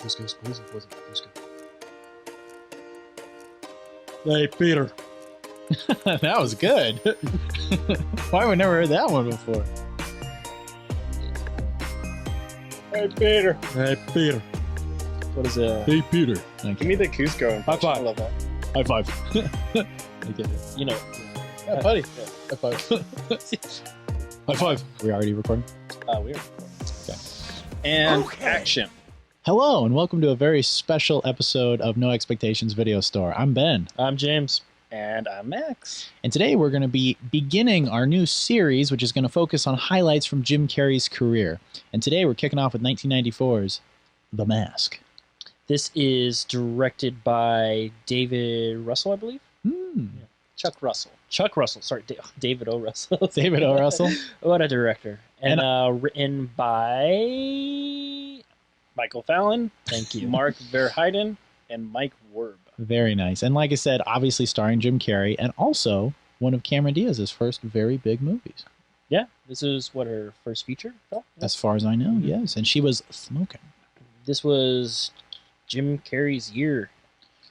Hey, Peter. That was good. Why have we never heard that one before? Hey, Peter. Hey, Peter. What is it? Hey, Peter. Give me the Cusco impression. High five. I love that. High five. Okay. You know. Yeah, buddy. Yeah. High five. High five. We already recording? We're okay. And action. Hello, and welcome to a very special episode of No Expectations Video Store. I'm Ben. I'm James. And I'm Max. And today we're going to be beginning our new series, which is going to focus on highlights from Jim Carrey's career. And today we're kicking off with 1994's The Mask. This is directed by David Russell, I believe. Hmm. Yeah. Chuck Russell. Sorry, David O. Russell. David O. Russell. What a director. And written by Michael Fallon. Thank you. Mark Verheiden and Mike Werb. Very nice. And like I said, obviously starring Jim Carrey, and also one of Cameron Diaz's first very big movies. Yeah, this is what her first feature film? As far as I know, yes. And she was smoking. This was Jim Carrey's year.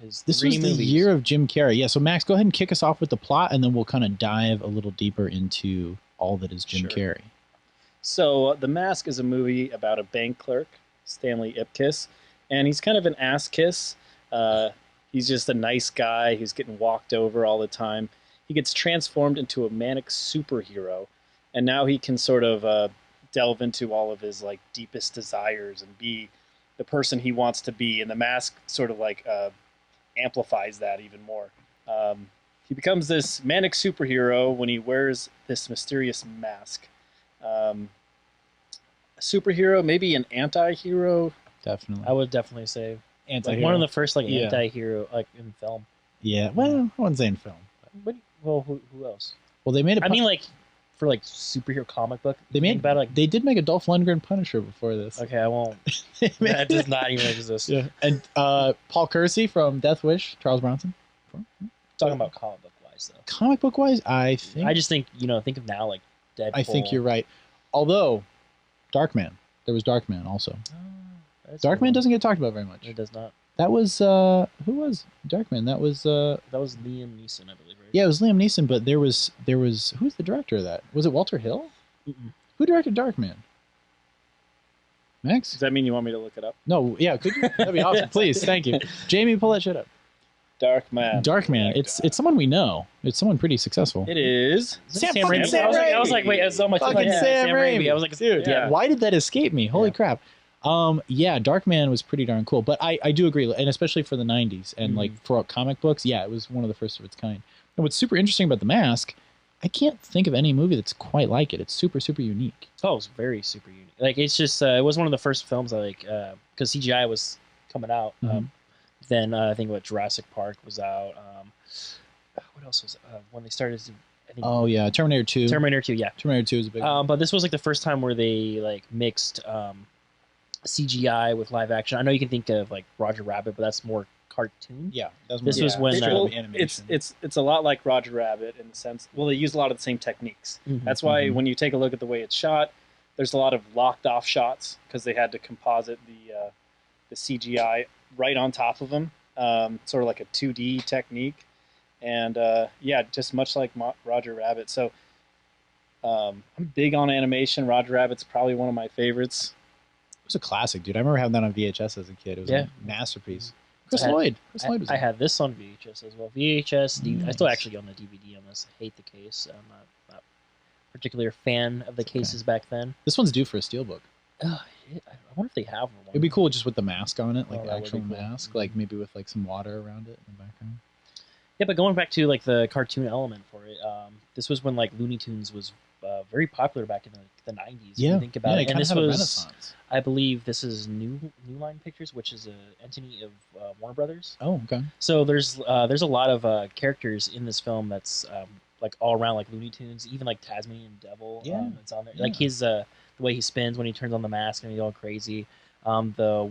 This was the year of Jim Carrey. Yeah, so Max, go ahead and kick us off with the plot, and then we'll kind of dive a little deeper into all that is Jim Carrey. So, The Mask is a movie about a bank clerk, Stanley Ipkiss, and he's kind of an ass kiss. He's just a nice guy who's getting walked over all the time. He gets transformed into a manic superhero, and now he can sort of delve into all of his like deepest desires and be the person he wants to be. And the mask sort of like amplifies that even more. He becomes this manic superhero when he wears this mysterious mask. A superhero, maybe an anti-hero. Definitely. I would definitely say. Anti-hero. Like one of the first anti-hero like in film. Yeah, well, I wouldn't say in film. But, well, who else? Well, they made I mean, like for like superhero comic book. They made about it, like they did make a Dolph Lundgren Punisher before this. okay, I won't. That does not even exist. Yeah, and Paul Kersey from Death Wish, Charles Bronson. Talking about comic book wise though. Comic book wise, I just think think of now like Deadpool. I think you're right. Although Darkman, there was Darkman also. Darkman doesn't get talked about very much. It does not. That was who was Darkman? That was Liam Neeson, I believe, right? Yeah, it was Liam Neeson, but there was who's the director of that? Was it Walter Hill? Mm-mm. Who directed Darkman? Max? Does that mean you want me to look it up? No, yeah, could you? That'd be awesome. Please, thank you. Jamie, pull that shit up. Darkman. It's someone we know. It's someone pretty successful. It is. Sam Raimi. Sam I was like, wait, it's so much fucking Sam Raimi. I was like, dude, yeah. Why did that escape me? Holy crap. Yeah, Darkman was pretty darn cool, but I do agree, and especially for the 90s and like for comic books, yeah, it was one of the first of its kind. And what's super interesting about The Mask, I can't think of any movie that's quite like it. It's super, super unique. Oh, it's very super unique. Like it's just it was one of the first films I like because CGI was coming out. Then I think Jurassic Park was out. What else was it? When they started? I think. Oh yeah, Terminator 2. Terminator 2, yeah. Terminator 2 is a big one. But this was like the first time where they like mixed CGI with live action. I know you can think of like Roger Rabbit, but that's more cartoon. Yeah, this was when animation. It's a lot like Roger Rabbit in the sense. Well, they use a lot of the same techniques. That's why when you take a look at the way it's shot, there's a lot of locked off shots because they had to composite the CGI right on top of them, sort of like a 2D technique, and just much like Roger Rabbit. So I'm big on animation. Roger Rabbit's probably one of my favorites. It was a classic, dude. I remember having that on VHS as a kid. It was a masterpiece. Chris Lloyd was I had this on VHS as well. VHS. Nice. I still actually own the DVD on this. I hate the case. I'm not a particular fan of the cases back then. This one's due for a steelbook. I wonder if they have one. It'd be cool just with the mask on it, like the actual cool. mask, like maybe with like some water around it in the background. Yeah, but going back to like the cartoon element for it, this was when like Looney Tunes was very popular back in the 90s. Yeah, if you think about it. And this was, Renaissance. I believe, this is New Line Pictures, which is an entity of Warner Brothers. Oh, okay. So there's a lot of characters in this film that's like all around like Looney Tunes, even like Tasmanian Devil. Yeah, it's on there. Yeah. Like his the way he spins when he turns on the mask and he's all crazy. The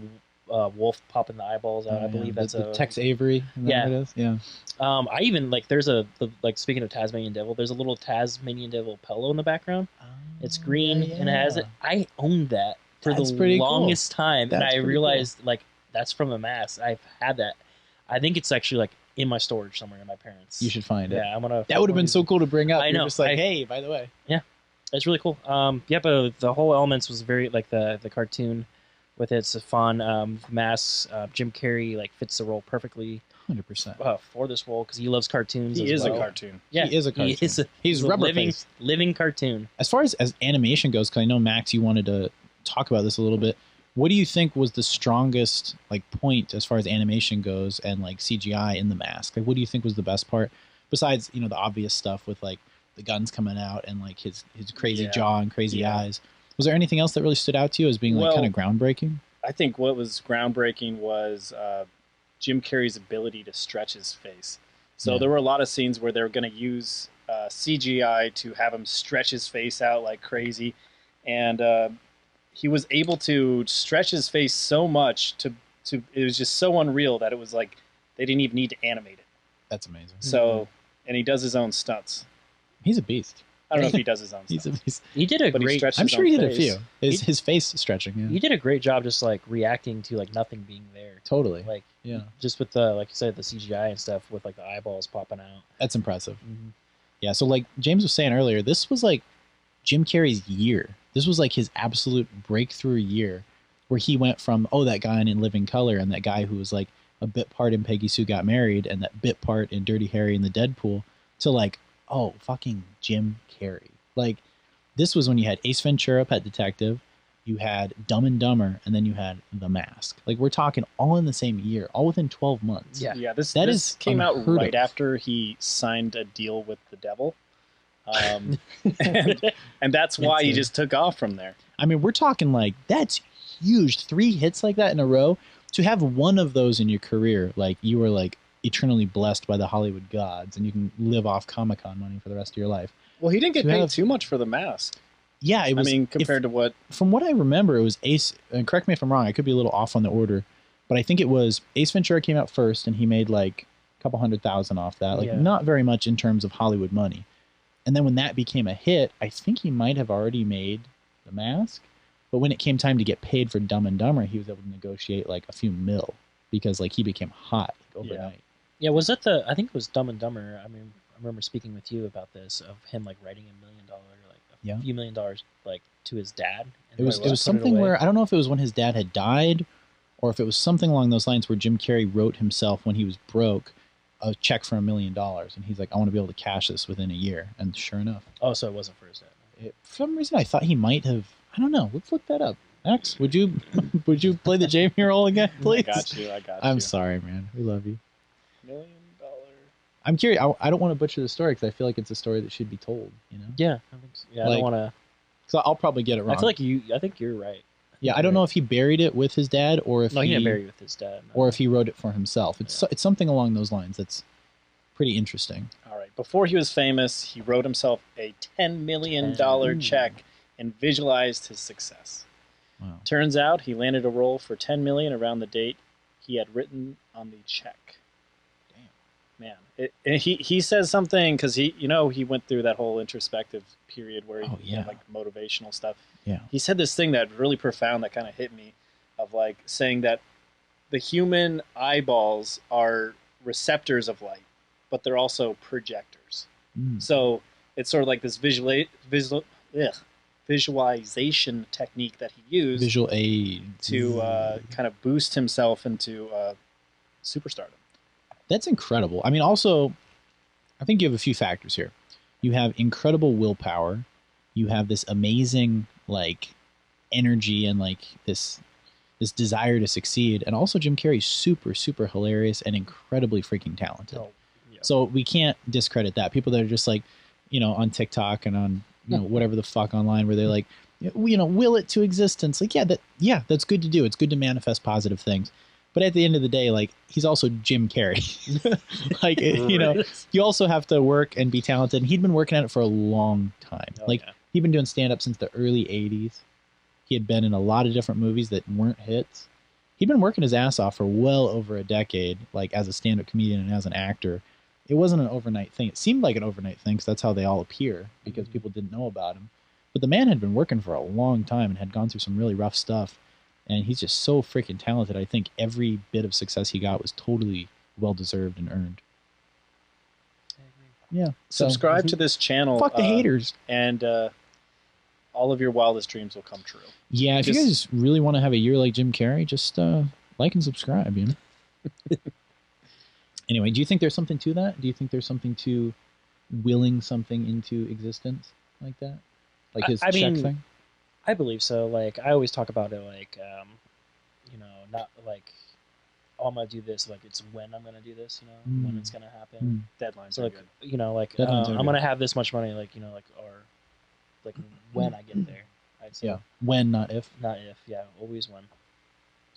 wolf popping the eyeballs out. I believe that's the Tex Avery. Yeah, it is. Yeah. I even like there's speaking of Tasmanian Devil, there's a little Tasmanian Devil pillow in the background. It's green and it has it. I owned that for the longest time, and I realized like That's from The Mask. I've had that. I think it's actually like in my storage somewhere in my parents. You should find it. Yeah, I'm gonna. That would have been so cool to bring up. I You're know. just like, hey, by the way. It's really cool. Yeah, but the whole elements was very like the cartoon with it's fun. Masks. Jim Carrey like fits the role perfectly 100%. For this role because he loves cartoons. He as is a well. cartoon. Yeah, He is a cartoon. He's He's a rubber living, faced. living cartoon. As far as animation goes, because I know Max, you wanted to talk about this a little bit. What do you think was the strongest like point as far as animation goes and like CGI in The Mask? Like, what do you think was the best part besides the obvious stuff with like the guns coming out and like his crazy Yeah. jaw and crazy eyes? Was there anything else that really stood out to you as being like Well, kind of groundbreaking? I think what was groundbreaking was Jim Carrey's ability to stretch his face. So Yeah. there were a lot of scenes where they were going to use CGI to have him stretch his face out like crazy, and he was able to stretch his face so much to it was just so unreal that it was like they didn't even need to animate it. That's amazing. So, and he does his own stunts. He's a beast. I don't know if he does his own He's stunts. a beast. He did a But he great. stretched I'm his sure own he did a face. few. His face stretching. Yeah, He did a great job, just like reacting to like nothing being there. totally. Like Yeah, just with the like you said the CGI and stuff with like the eyeballs popping out. that's impressive. Yeah, so like James was saying earlier, this was like Jim Carrey's year. This was like his absolute breakthrough year where he went from, that guy in Living Color and that guy who was like a bit part in Peggy Sue Got Married and that bit part in Dirty Harry and the Deadpool to like, fucking Jim Carrey. Like, this was when you had Ace Ventura, Pet Detective, you had Dumb and Dumber, and then you had The Mask. Like, we're talking all in the same year, all within 12 months. Yeah. Yeah, this That is came out unheard right of. after he signed a deal with the devil. And that's why he Insane. just took off from there. I mean, we're talking like, that's huge. 3 hits like that in a row. To have one of those in your career, like, you were like eternally blessed by the Hollywood gods and you can live off Comic-Con money for the rest of your life. Well, he didn't get To paid have- too much for the mask. Yeah, it was. Compared to what... From what I remember, it was Ace. And correct me if I'm wrong. I could be a little off on the order, but I think it was Ace Ventura came out first, and he made like a couple $100,000 off that. Like, Yeah. not very much in terms of Hollywood money. And then when that became a hit, I think he might have already made The Mask. But when it came time to get paid for Dumb and Dumber, he was able to negotiate like a few mil because like he became hot overnight. Yeah, was that the? I think it was Dumb and Dumber. I mean, I remember speaking with you about this of him like writing $1 million, like a few $1 million, like to his dad. And It was like, put something away. where I don't know if it was when his dad had died, or if it was something along those lines where Jim Carrey wrote himself when he was broke a check for $1 million, and he's like, I want to be able to cash this within a year, and sure enough, Oh, so it wasn't for his dad. for some reason I thought he might have. I don't know. Let's look that up. Max, would you play the Jamie role again, please? I got you. I'm sorry, man. We love you. $1 million. I'm curious. I don't want to butcher the story because I feel like it's a story that should be told. You know, Yeah, I think so. Yeah, I Like, don't want to. because I'll probably get it wrong. I feel like you. I think you're right. yeah, I don't know if he buried it with his dad or if No, he he didn't marry with his dad. No. or if he wrote it for himself. It's something along those lines. That's pretty interesting. All right. Before he was famous, he wrote himself a $10 million check and visualized his success. Wow. Turns out he landed a role for $10 million around the date he had written on the check. Damn. Man, he says something because he went through that whole introspective period where he had like motivational stuff. Yeah. He said this thing that really profound that kind of hit me, of like saying that the human eyeballs are receptors of light, but they're also projectors. Mm. So it's sort of like this visualization technique that he used Visual aid to kind of boost himself into superstardom. That's incredible. I mean, also, I think you have a few factors here. You have incredible willpower. You have this amazing like energy and like this desire to succeed. And also, Jim Carrey's super, super hilarious and incredibly freaking talented. Oh, yeah. So we can't discredit that. People that are just like, on TikTok and on whatever the fuck online, where they're like, will it to existence. Like, that's good to do. It's good to manifest positive things. But at the end of the day, like, he's also Jim Carrey. Like, you also have to work and be talented. And he'd been working at it for a long time. He'd been doing stand-up since the early 80s. He had been in a lot of different movies that weren't hits. He'd been working his ass off for well over a decade, like, as a stand-up comedian and as an actor. It wasn't an overnight thing. It seemed like an overnight thing because that's how they all appear, because people didn't know about him. But the man had been working for a long time and had gone through some really rough stuff. and he's just so freaking talented. I think every bit of success he got was totally well deserved and earned. Yeah. Subscribe to this channel. Fuck the haters. And all of your wildest dreams will come true. Yeah, if you guys really want to have a year like Jim Carrey, just like and subscribe, you know? Anyway, do you think there's something to that? Do you think there's something to willing something into existence like that? Like his check thing? I believe so. Like, I always talk about it like, you know, not like, oh, I'm going to do this. Like, it's when I'm going to do this, you know, when it's going to happen. Deadlines So, are like, good. you know, like, Deadlines are I'm good. going to have this much money, like, you know, like, or, like, when I get there. I'd say. Yeah. When, not if. Not if, yeah, always when.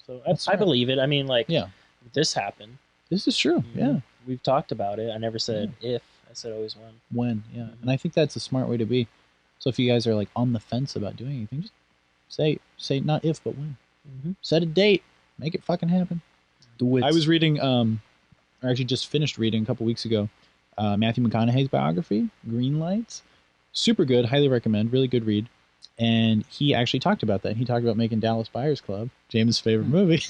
So, That's I right. believe it. I mean, like, Yeah. this happened. This is true. Yeah. We've talked about it. I never said if. I said always when. When, yeah. And I think that's a smart way to be. So if you guys are like on the fence about doing anything, just say not if, but when. Set a date. Make it fucking happen. Do it. I was reading, or actually just finished reading a couple weeks ago, Matthew McConaughey's biography, Green Lights. Super good. Highly recommend. Really good read. And he actually talked about that. He talked about making Dallas Buyers Club, James' favorite movie.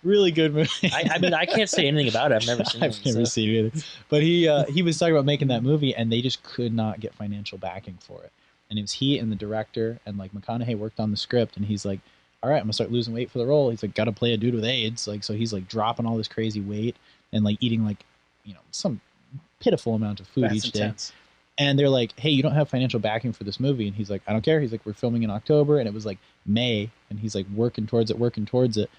Really good movie. I mean, I can't say anything about it. I've never seen it. I've never seen it either. But he was talking about making that movie, and they just could not get financial backing for it. And it was he and the director, and like McConaughey worked on the script, and he's like, all right, I'm gonna start losing weight for the role. He's like, gotta play a dude with AIDS. Like, so he's like dropping all this crazy weight and like eating like, you know, some pitiful amount of food each day. And they're like, hey, you don't have financial backing for this movie. And he's like, I don't care. He's like, we're filming in October. And it was like May. And he's like working towards it.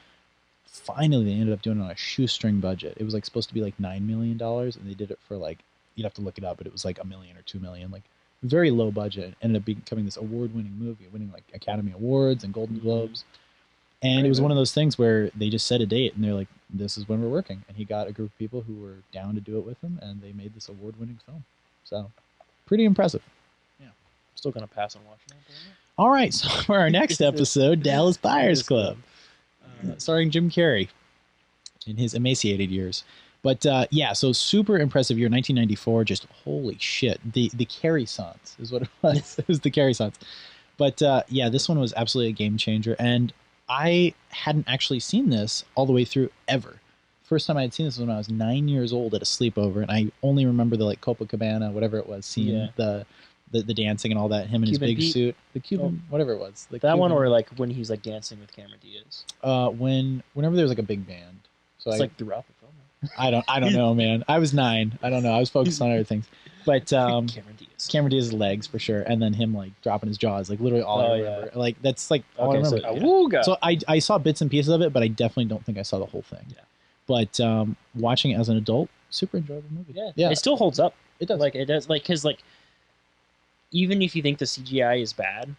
Finally, they ended up doing it on a shoestring budget. It was like supposed to be like $9 million. And they did it for like, you'd have to look it up, but it was like $1 million or $2 million. Like very low budget. It ended up becoming this award-winning movie, winning like Academy Awards and Golden Globes. And it was one of those things where they just set a date and they're like, this is when we're working. And he got a group of people who were down to do it with him. And they made this award-winning film. So pretty impressive. Yeah. I'm still going to pass on watching it. All right. So for our next episode, Dallas Buyers Club, starring Jim Carrey in his emaciated years. But yeah, so super impressive year, 1994. Just holy shit. The Carrey Sans is what it was. It was the Carrey Sans. But yeah, this one was absolutely a game changer. And I hadn't actually seen this all the way through ever. First time I had seen this was when I was 9 years old at a sleepover, and I only remember the like Copacabana, whatever it was, seeing the dancing and all that. Him in his big suit, the Cuban, whatever it was. The that Cuban, one, or like when he's like dancing with Cameron Diaz. Whenever there was like a big band. So it's like throughout the film. I don't know, man. I was 9. I don't know. I was focused on other things. But Cameron Diaz. Cameron Diaz's legs for sure, and then him like dropping his jaws, like literally all I remember. Yeah. Like that's like all I remember. So I saw bits and pieces of it, but I definitely don't think I saw the whole thing. Yeah. But watching it as an adult, super enjoyable movie. Yeah. It still holds up. It does. Like it does. Like because like even if you think the CGI is bad,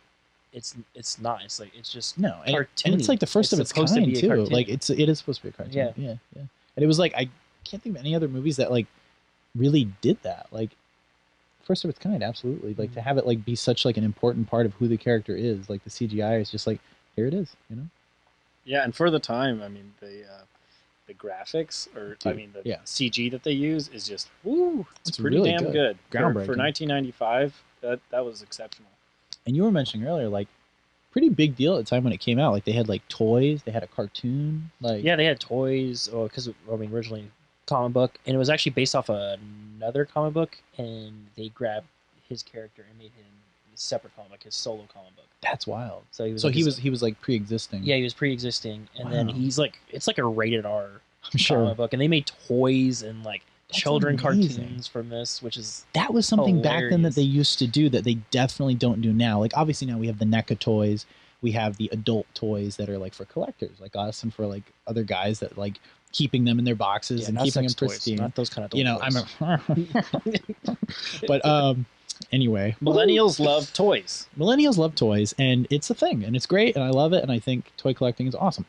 it's not. It's like it's just and cartoony. it's like the first of its kind too. Like it is supposed to be a cartoon. Yeah. And it was like I can't think of any other movies that like really did that. Like first of its kind, absolutely. Like to have it like be such like an important part of who the character is. Like the CGI is just like here it is, you know. Yeah, and for the time, I mean the graphics, or I mean the CG that they use is just it's pretty really damn good. Groundbreaking. For 1995. That was exceptional. And you were mentioning earlier, like pretty big deal at the time when it came out. Like they had like toys, they had a cartoon. Like they had toys. Because I mean originally comic book, and it was actually based off another comic book, and they grabbed his character and made him a separate comic book, his solo comic book. That's wild. So he was like pre-existing. Yeah, he was pre-existing, and then he's like it's like a rated R comic book, and they made toys and like children cartoons from this, which is that was something back then that they used to do that they definitely don't do now. Like obviously now we have the NECA toys, we have the adult toys that are like for collectors like us, and for like other guys that like keeping them in their boxes and keeping them pristine. Not those kind of toys. You know, but anyway, millennials love toys. Millennials love toys, and it's a thing, and it's great, and I love it, and I think toy collecting is awesome.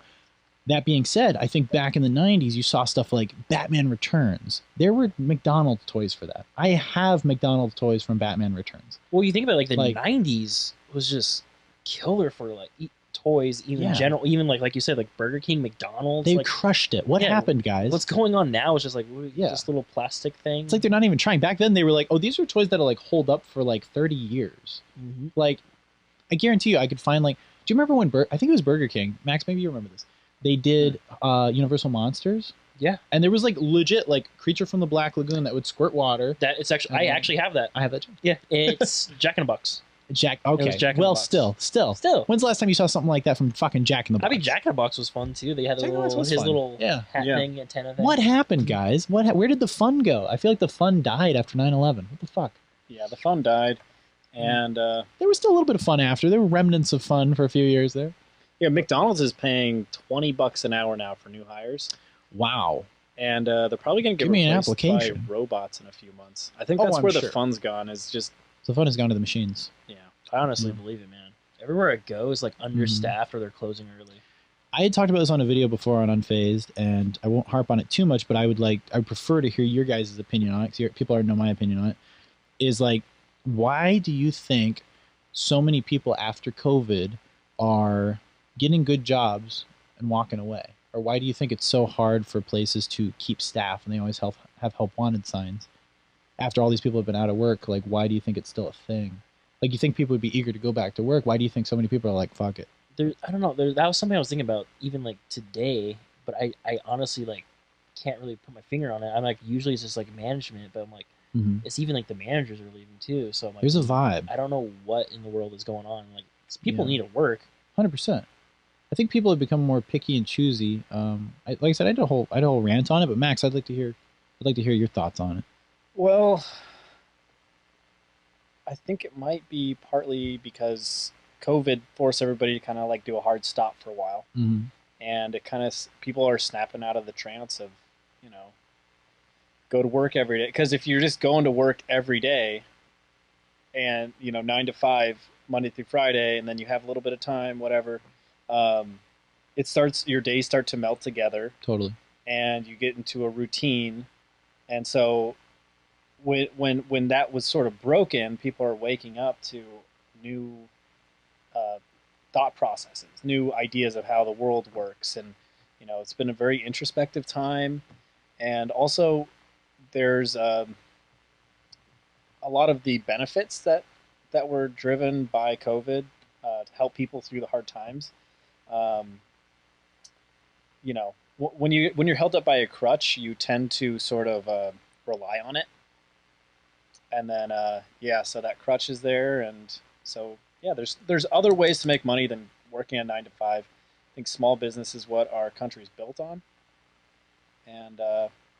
That being said, I think back in the 90s, you saw stuff like Batman Returns. There were McDonald's toys for that. I have McDonald's toys from Batman Returns. Well, you think about it, like the 90s was just killer for like toys, even general, even like you said, like Burger King, McDonald's. They crushed it. What happened, guys? What's going on now is just like this little plastic thing. It's like they're not even trying. Back then, they were like, oh, these are toys that'll like hold up for like 30 years. Mm-hmm. Like, I guarantee you, I could find like Do you remember when I think it was Burger King? Max, maybe you remember this. They did Universal Monsters. Yeah. And there was like legit like Creature from the Black Lagoon that would squirt water. That it's actually I actually have that. I have that too. Yeah, it's Jack in the Box. Jack. Okay. Jack in the Box. Still. When's the last time you saw something like that from fucking Jack in the Box? I mean, Jack in the Box was fun too. They had Jack in the Box was his fun. little Yeah. hat thing, antenna thing. What happened, guys? Where did the fun go? I feel like the fun died after 9/11. What the fuck? Yeah, the fun died, and There was still a little bit of fun after. There were remnants of fun for a few years there. yeah, McDonald's is paying $20 an hour now for new hires, Wow. and they're probably going to get Give me an replaced by application. robots in a few months. I think Oh, that's I'm where sure. the fun's gone. Is just So the fun has gone to the machines. yeah. I honestly believe it, man. Everywhere I go is like understaffed or they're closing early. I had talked about this on a video before on Unfazed, and I won't harp on it too much, but I would prefer to hear your guys' opinion on it, because people already know my opinion on it, is like, why do you think so many people after COVID are getting good jobs and walking away? Or why do you think it's so hard for places to keep staff and they always have help wanted signs? After all these people have been out of work, like, why do you think it's still a thing? Like, you think people would be eager to go back to work. Why do you think so many people are like, fuck it? I don't know. That was something I was thinking about even like today, but I honestly like can't really put my finger on it. I'm like, usually it's just like management, but I'm like, it's even like the managers are leaving too. So I'm like, There's a vibe. I don't know what in the world is going on. Like, people Yeah. need to work. 100%. I think people have become more picky and choosy. Like I said, I had a whole rant on it, but Max, I'd like to hear your thoughts on it. Well, I think it might be partly because COVID forced everybody to kind of like do a hard stop for a while, and it kind of people are snapping out of the trance of, go to work every day. Because if you're just going to work every day, and 9 to 5 Monday through Friday, and then you have a little bit of time, whatever, your days start to melt together. Totally. And you get into a routine, and so when that was sort of broken, people are waking up to new thought processes, new ideas of how the world works, and it's been a very introspective time, and also there's a lot of the benefits that were driven by COVID to help people through the hard times. When you're held up by a crutch, you tend to sort of rely on it. And then, so that crutch is there. And so, there's other ways to make money than working a 9 to 5. I think small business is what our country is built on. And,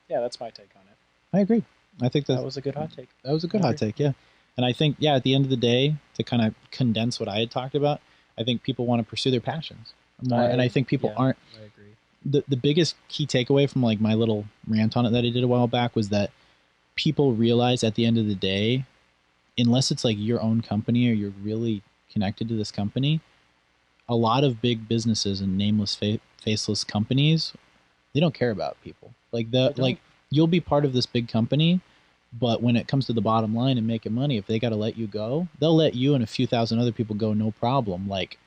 that's my take on it. I agree. I think That was a good hot take. That was a good hot take, yeah. And I think, at the end of the day, to kind of condense what I had talked about, I think people want to pursue their passions more. And I think people aren't. I agree. The biggest key takeaway from like my little rant on it that I did a while back was that people realize at the end of the day, unless it's like your own company or you're really connected to this company, a lot of big businesses and nameless, faceless companies, they don't care about people. Like you'll be part of this big company, but when it comes to the bottom line and making money, if they got to let you go, they'll let you and a few thousand other people go, no problem. Like,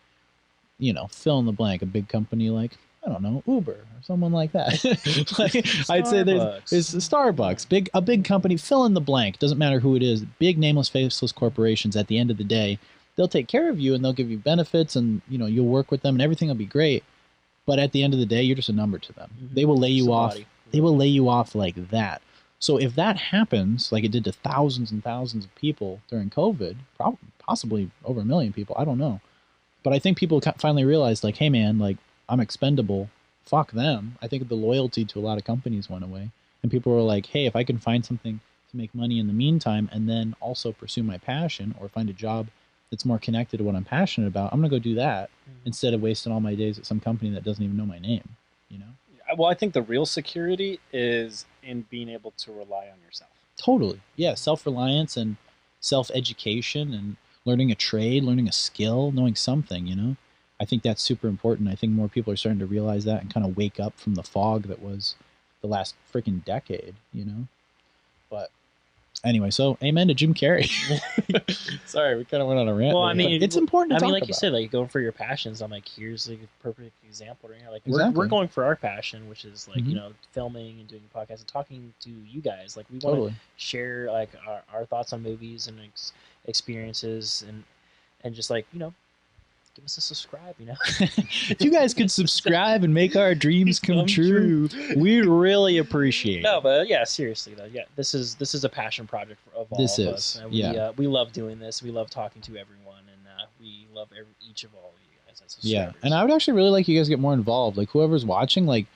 fill in the blank, a big company like, I don't know, Uber or someone like that. I'd say there's Starbucks, a big company, fill in the blank. Doesn't matter who it is. Big nameless, faceless corporations. At the end of the day, they'll take care of you and they'll give you benefits, and you'll work with them and everything will be great. But at the end of the day, you're just a number to them. They will lay you off. They will lay you off like that. So if that happens, like it did to thousands and thousands of people during COVID, possibly over 1 million people, I don't know. But I think people finally realized, like, hey man, like, I'm expendable. Fuck them. I think the loyalty to a lot of companies went away. And people were like, hey, if I can find something to make money in the meantime and then also pursue my passion or find a job that's more connected to what I'm passionate about, I'm going to go do that instead of wasting all my days at some company that doesn't even know my name, Well, I think the real security is in being able to rely on yourself. Totally. Yeah. Self-reliance and self-education and learning a trade, learning a skill, knowing something, I think that's super important. I think more people are starting to realize that and kind of wake up from the fog that was the last freaking decade, But anyway, so amen to Jim Carrey. Sorry, we kind of went on a rant. Well, there, I mean, it's important to talk like about. you said, like going for your passions. I'm like, here's like a perfect example right here. Like Exactly. we're going for our passion, which is like Mhm. filming and doing podcasts and talking to you guys. Like we want to share like our thoughts on movies and experiences and just like give us a subscribe, you know. If you guys could subscribe and make our dreams come true, we'd really appreciate No, it. but yeah, seriously though, yeah, this is a passion project of all This of is, us. And yeah. we love doing this. We love talking to everyone, and we love each of all of you guys as Yeah, subscribers. and I would actually really like you guys to get more involved. Like whoever's watching, like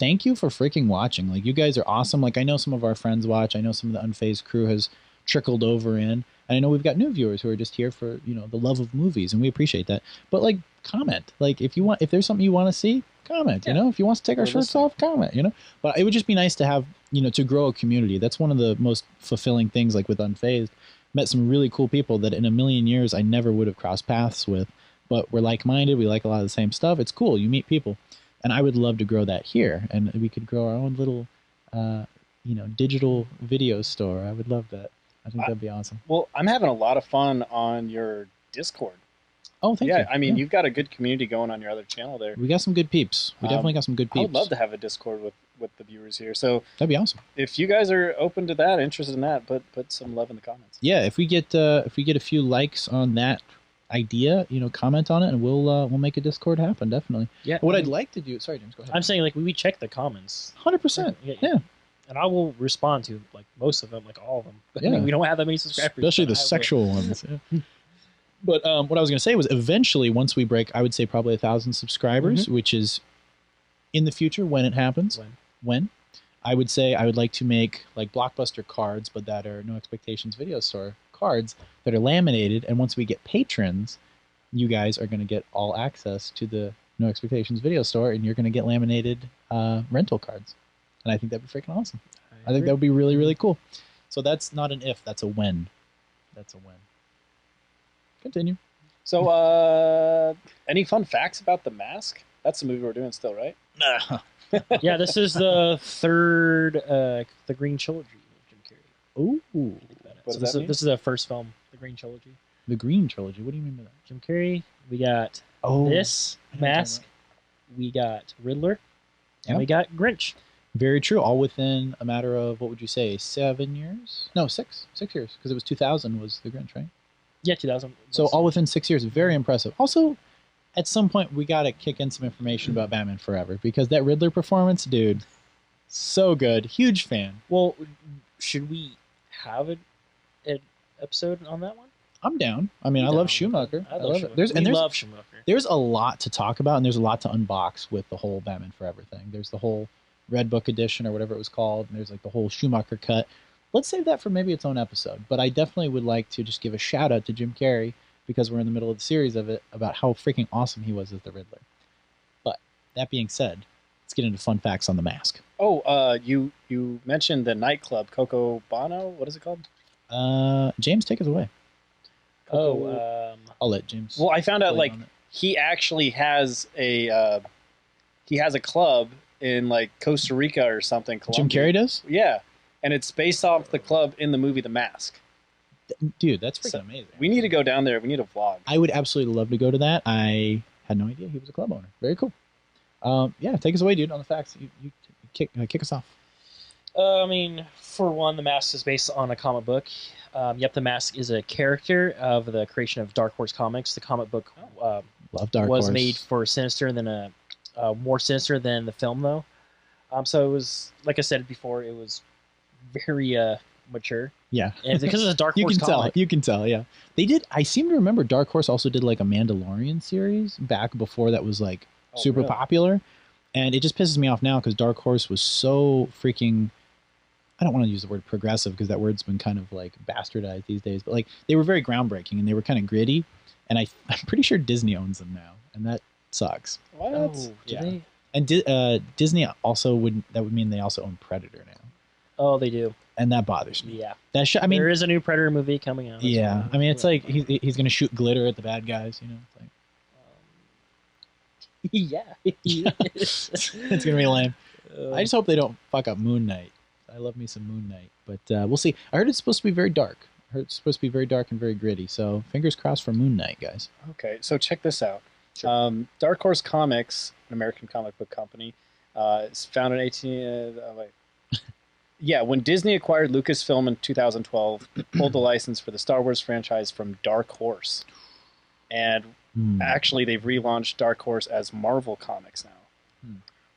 thank you for freaking watching. Like you guys are awesome. Like I know some of our friends watch. I know some of the Unfazed crew has trickled over in. And I know we've got new viewers who are just here for, you know, the love of movies, and we appreciate that. But like comment. Like if there's something you want to see, comment. Yeah. You know, if you want us to take our shirts off, comment, you know. But it would just be nice to have, you know, to grow a community. That's one of the most fulfilling things, like with Unfazed. Met some really cool people that in a million years I never would have crossed paths with. But we're like-minded. We like a lot of the same stuff. It's cool. You meet people. And I would love to grow that here. And we could grow our own little, you know, digital video store. I would love that. I think that'd be awesome. Well, I'm having a lot of fun on your Discord. Oh, thank you. Yeah, I mean, you've got a good community going on your other channel there. We got some good peeps. We definitely got some good peeps. I would love to have a Discord with the viewers here. So that'd be awesome. If you guys are open to that, interested in that, put some love in the comments. Yeah, if we get a few likes on that idea, you know, comment on it, and we'll make a Discord happen. Definitely. Yeah. What I'd like to do. Sorry, James. Go ahead. I'm saying like we check the comments. 100%. Yeah. And I will respond to like most of them, like all of them. But Yeah. I mean, we don't have that many subscribers. Especially the but I will. sexual ones. Yeah. But what I was going to say was eventually, once we break, I would say probably 1,000 subscribers, which is in the future when it happens. When? I would say I would like to make like Blockbuster cards, but that are No Expectations Video Store cards that are laminated. And once we get patrons, you guys are going to get all access to the No Expectations Video Store, and you're going to get laminated rental cards. And I think that'd be freaking awesome. I think that would be really, really cool. So that's not an if, that's a when. That's a when. Continue. So, any fun facts about The Mask? That's the movie we're doing still, right? Yeah, this is the third, the Green Trilogy of Jim Carrey. Ooh. What So does that mean? this is the first film, the Green Trilogy. The Green Trilogy. What do you mean by that? Jim Carrey. We got Oh, this I know what you're Mask. talking We got Riddler. And Yep. we got Grinch. Very true. All within a matter of, what would you say, 7 years? No, 6. 6 years. Because it was 2000 was the Grinch, right? Yeah, 2000. So all within 6 years. Very impressive. Also, at some point, we got to kick in some information about Batman Forever. Because that Riddler performance, dude, so good. Huge fan. Well, should we have an episode on that one? I'm down. I mean, I love Schumacher. I love it. Schumacher. We love Schumacher. There's a lot to talk about, and there's a lot to unbox with the whole Batman Forever thing. There's the whole Red Book edition or whatever it was called, and there's like the whole Schumacher cut. Let's save that for maybe its own episode. But I definitely would like to just give a shout out to Jim Carrey, because we're in the middle of the series of it, about how freaking awesome he was as the Riddler. But that being said, let's get into fun facts on The Mask. Oh, you mentioned the nightclub, Coco Bono. What is it called? James, take us away. Oh, I'll let James. Well, I found out explain like on it. he actually has a club in like Costa Rica or something. Jim Colombia. Carrey does? Yeah, and it's based off the club in the movie The Mask. Dude, that's freaking So, amazing. We need to go down there. We need a vlog. I would absolutely love to go to that. I had no idea he was a club owner. Very cool. Yeah, take us away, dude, on the facts. You kick us off. I mean, for one, The Mask is based on a comic book. Yep, The Mask is a character of the creation of Dark Horse Comics. The comic book Love Dark was Horse. made for sinister than more sinister than the film, though. So it was, like I said before, it was very mature. Yeah. And because it's a Dark You Horse can tell. comic. You can tell, yeah. They did. I seem to remember Dark Horse also did like a Mandalorian series back before that was like super really? popular. And it just pisses me off now because Dark Horse was so freaking, I don't want to use the word progressive because that word's been kind of like bastardized these days, but like they were very groundbreaking and they were kind of gritty. And I'm pretty sure Disney owns them now. And that sucks. What? Oh, do Yeah. they? And Disney also that would mean they also own Predator now. Oh, they do. And that bothers me. Yeah. That I mean, there is a new Predator movie coming out. yeah. I mean, it's like he's going to shoot glitter at the bad guys, you know? It's like, yeah. it's going to be lame. I just hope they don't fuck up Moon Knight. I love me some Moon Knight. But we'll see. I heard it's supposed to be very dark. I heard it's supposed to be very dark and very gritty. So fingers crossed for Moon Knight, guys. Okay, so check this out. Sure. Dark Horse Comics, an American comic book company, is founded in 18. Yeah, when Disney acquired Lucasfilm in 2012, it pulled the license for the Star Wars franchise from Dark Horse. And Actually, they've relaunched Dark Horse as Marvel Comics now.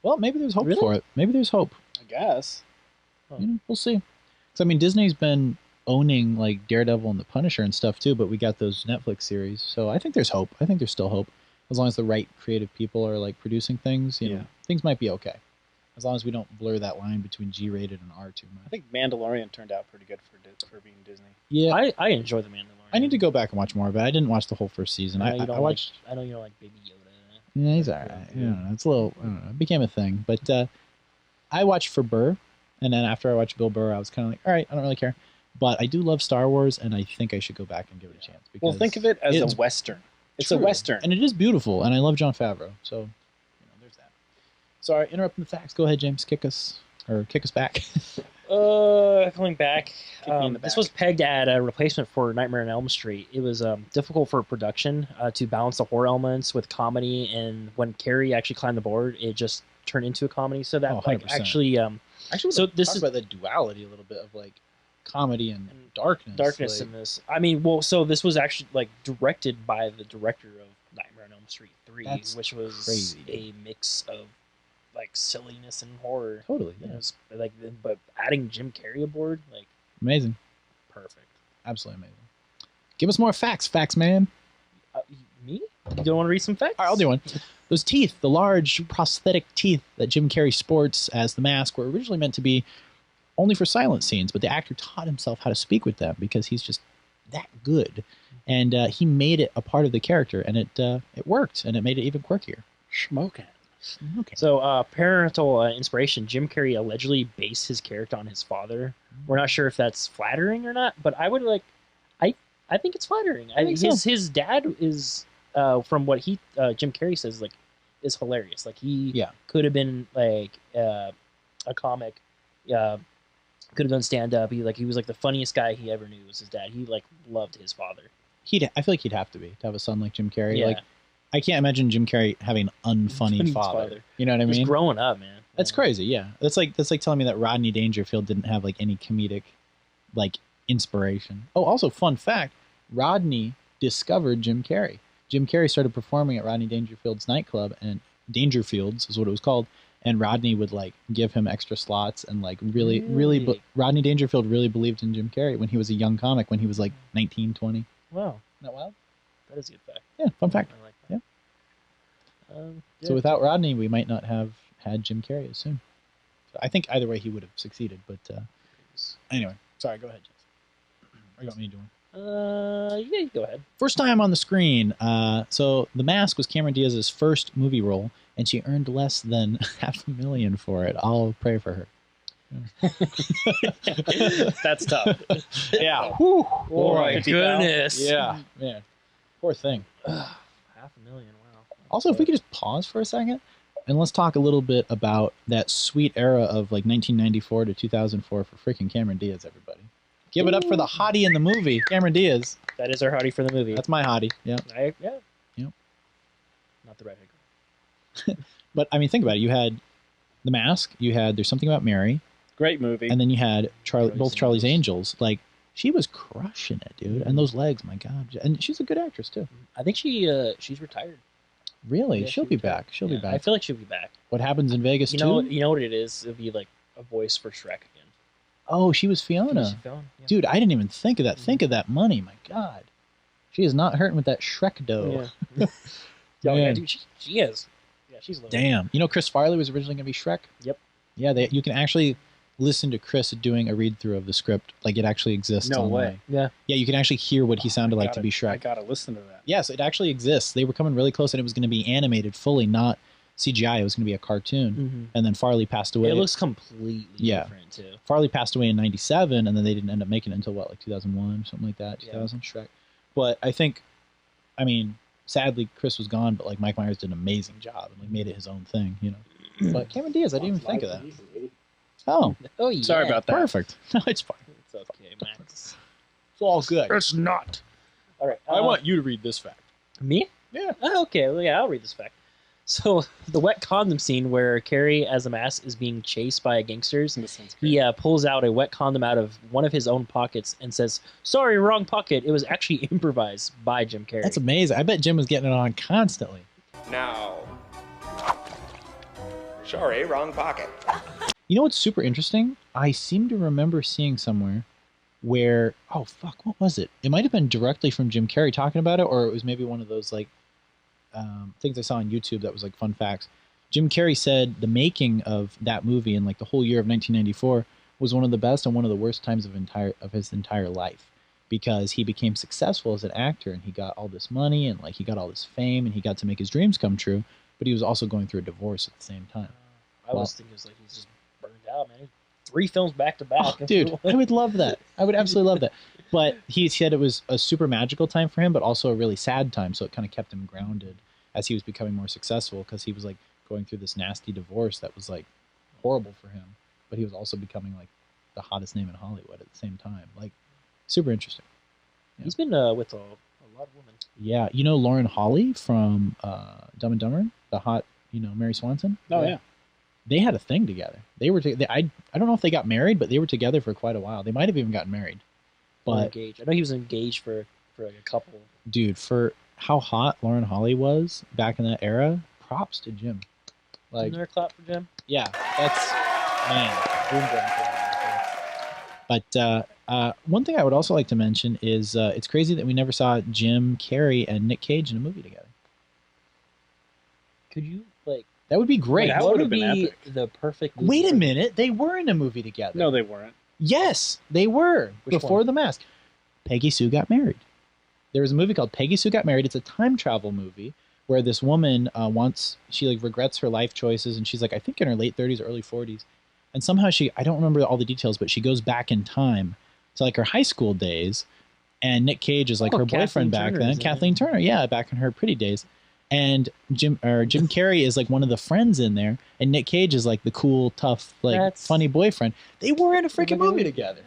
Well, maybe there's hope Really? for it. Maybe there's hope. I guess. You know, we'll see. 'Cause, I mean, Disney's been owning like Daredevil and the Punisher and stuff too, but we got those Netflix series, so I think there's hope. I think there's still hope as long as the right creative people are like producing things. You know, things might be okay as long as we don't blur that line between G-rated and R too much. I think Mandalorian turned out pretty good for being Disney. Yeah, I enjoy the Mandalorian. I need to go back and watch more of it. I didn't watch the whole first season. I I watched. I know you don't like Baby Yoda. Yeah, he's all right. You know, it's a little. I don't know, it became a thing, but I watched for Burr, and then after I watched Bill Burr, I was kind of like, all right, I don't really care. But I do love Star Wars, and I think I should go back and give it a chance. Because Well, think of it as it's a Western. It's true, a Western. and it is beautiful, and I love Jon Favreau. So, you know, there's that. Sorry, interrupting the facts. Go ahead, James. Kick us back. Coming back, Kick me in the this back. was pegged at a replacement for Nightmare on Elm Street. It was difficult for production to balance the horror elements with comedy, and when Carrey actually climbed the board, it just turned into a comedy. So that 100%. actually, Actually, so this talk is about the duality a little bit of like comedy and darkness. darkness like, in this. I mean, well, so this was actually like directed by the director of Nightmare on Elm Street 3, That's which was crazy. a mix of like silliness and horror. Totally, And yeah. it was like, but adding Jim Carrey aboard, like, Amazing. perfect. Absolutely amazing. Give us more facts, man. Me? You don't want to read some facts? All right, I'll do one. Those teeth, the large prosthetic teeth that Jim Carrey sports as the mask, were originally meant to be only for silent scenes, but the actor taught himself how to speak with them because he's just that good. And he made it a part of the character, and it worked, and it made it even quirkier. Smoking. Okay. So, parental inspiration. Jim Carrey allegedly based his character on his father. We're not sure if that's flattering or not, but I would like. I think it's flattering. I think so. his dad is, from what Jim Carrey says, like, is hilarious. Like he could have been like a comic. Could have done stand up. He was like the funniest guy he ever knew was his dad. He like loved his father. I feel like he'd have to have a son like Jim Carrey. Yeah. Like, I can't imagine Jim Carrey having an unfunny Funny father. father. You know what I Just mean? growing up, man. That's Yeah. crazy. Yeah, that's like telling me that Rodney Dangerfield didn't have like any comedic, like, inspiration. Oh, also fun fact: Rodney discovered Jim Carrey. Jim Carrey started performing at Rodney Dangerfield's nightclub, and Dangerfields is what it was called. And Rodney would like give him extra slots, and like really, Really? Rodney Dangerfield really believed in Jim Carrey when he was a young comic, when he was like 19, 20. Wow, Isn't that wild? that is a good fact. Yeah, fun fact. I like that. So without Rodney, we might not have had Jim Carrey as soon. So I think either way he would have succeeded. But anyway, sorry. Go ahead, Jeff. Or you want me to do one? Yeah, you go ahead. First time on the screen. So The Mask was Cameron Diaz's first movie role, and she earned less than $500,000 for it. I'll pray for her. That's tough. Yeah. Whew. Oh my 50,000. goodness. Yeah. Man. Poor thing. $500,000. Wow. Also, if we could just pause for a second, and let's talk a little bit about that sweet era of like 1994 to 2004 for freaking Cameron Diaz, everybody. Give it up for the hottie in the movie, Cameron Diaz. That is our hottie for the movie. That's my hottie. Yeah. Yeah. Yep. Not the redhead girl. But I mean, think about it. You had The Mask. You had There's Something About Mary, Great movie. and then you had both Charlie's Angels. Angels. Like, she was crushing it, dude. And those legs, my God. And she's a good actress too. I think she's retired. Really? Yeah, she'll she be retired. back. She'll be Yeah, back. I feel like she'll be back. What Happens in Vegas You too? know what it is? It'll be like a voice for Shrek again. Oh, she was Fiona. Yeah. Dude, I didn't even think of that. Think of that money, my God. She is not hurting with that Shrek dough. Yeah. Oh, yeah, Man. dude, she is. Yeah, she's living. Damn. You know, Chris Farley was originally going to be Shrek? Yep. Yeah, you can actually listen to Chris doing a read-through of the script. Like, it actually exists. No online. way. Yeah. Yeah, you can actually hear what he sounded like to be I Shrek. gotta listen to that. Yes, it actually exists. They were coming really close, and it was going to be animated fully, not CGI. It was going to be a cartoon. Mm-hmm. And then Farley passed away. It looks completely different too. Farley passed away in 97, and then they didn't end up making it until, what, like 2001 or something like that? 2000, Shrek. But I mean, sadly, Chris was gone, but like Mike Myers did an amazing job and like made it his own thing, you know. But Cameron Diaz, I didn't even think of that. Oh, Oh yeah. Sorry about that. perfect. No, it's fine. It's okay, Max. It's all good. It's not. All right. I want you to read this fact. me. Yeah. Oh, okay. Well, yeah, I'll read this fact. So the wet condom scene where Carrey as a mask is being chased by gangsters, he pulls out a wet condom out of one of his own pockets and says, "Sorry, wrong pocket." It was actually improvised by Jim Carrey. That's amazing. I bet Jim was getting it on constantly. Now, sorry, wrong pocket. You know what's super interesting? I seem to remember seeing somewhere where, oh fuck, what was it? It might have been directly from Jim Carrey talking about it, or it was maybe one of those like things I saw on YouTube that was like fun facts. Jim Carrey said the making of that movie in like the whole year of 1994 was one of the best and one of the worst times of his entire life, because he became successful as an actor and he got all this money and like he got all this fame and he got to make his dreams come true, but he was also going through a divorce at the same time. I was thinking it was like he's just burned out, man. 3 films back to back. Oh, dude, I would love that. I would absolutely love that. But he said it was a super magical time for him, but also a really sad time. So it kind of kept him grounded as he was becoming more successful, because he was like going through this nasty divorce that was like horrible for him. But he was also becoming like the hottest name in Hollywood at the same time. Like super interesting. Yeah. He's been with a lot of women. Yeah. You know Lauren Holly from Dumb and Dumber? The hot, Mary Swanson? Oh, yeah. They had a thing together. They were. I don't know if they got married, but they were together for quite a while. They might have even gotten married. But engaged. I know he was engaged for like a couple. Dude, for how hot Lauren Holly was back in that era, props to Jim. Like, another clap for Jim. Yeah, that's man. But one thing I would also like to mention is it's crazy that we never saw Jim Carrey and Nick Cage in a movie together. Could you like? That would be great. That would have been epic. The perfect movie. Wait a minute. They were in a movie together. No, they weren't. Yes, they were. Which before one? The Mask. Peggy Sue Got Married. There was a movie called Peggy Sue Got Married. It's a time travel movie where this woman she like regrets her life choices, and she's like, I think in her late 30s or early 40s. And somehow I don't remember all the details, but she goes back in time to like her high school days. And Nick Cage is like her boyfriend back then. Kathleen Turner, yeah, back in her pretty days. And Jim Carrey is like one of the friends in there, and Nick Cage is like the cool, tough, like funny boyfriend. They were in a freaking movie together.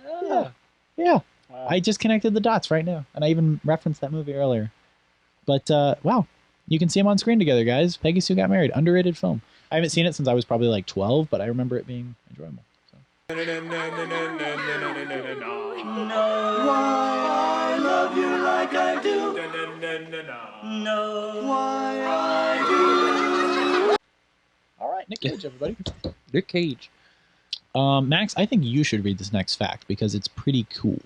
Yeah. Wow. I just connected the dots right now, and I even referenced that movie earlier. But wow, you can see them on screen together, guys. Peggy Sue Got Married, underrated film. I haven't seen it since I was probably like 12, but I remember it being enjoyable. So. No, why I love you like I do. No, why I do. All right, Nick Cage, everybody. Nick Cage. Max, I think you should read this next fact because it's pretty cool.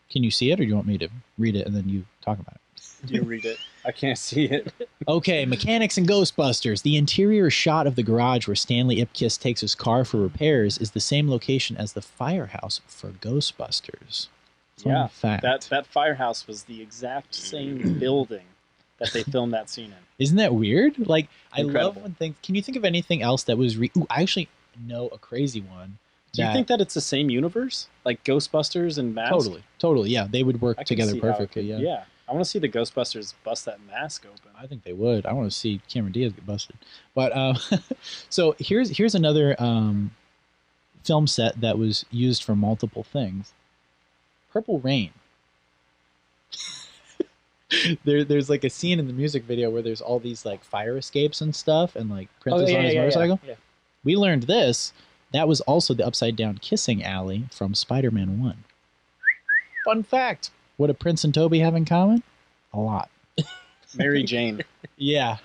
Can you see it, or do you want me to read it and then you talk about it? You read it. I can't see it. Okay, mechanics and Ghostbusters. The interior shot of the garage where Stanley Ipkiss takes his car for repairs is the same location as the firehouse for Ghostbusters. Fun fact. That firehouse was the exact same building that they filmed that scene in. Isn't that weird? Like, Incredible. I love when things... Can you think of anything else that was... I actually know a crazy one. Do you think that it's the same universe? Like Ghostbusters and Mask? Totally. Yeah, they would work together perfectly. Yeah. I want to see the Ghostbusters bust that mask open. I think they would. I want to see Cameron Diaz get busted. But so here's another film set that was used for multiple things. Purple Rain. There's like a scene in the music video where there's all these like fire escapes and stuff, and like Prince is on his motorcycle. Yeah. We learned this. That was also the upside down kissing alley from Spider-Man 1. Fun fact. What do Prince and Toby have in common? A lot. Mary Jane. Yeah.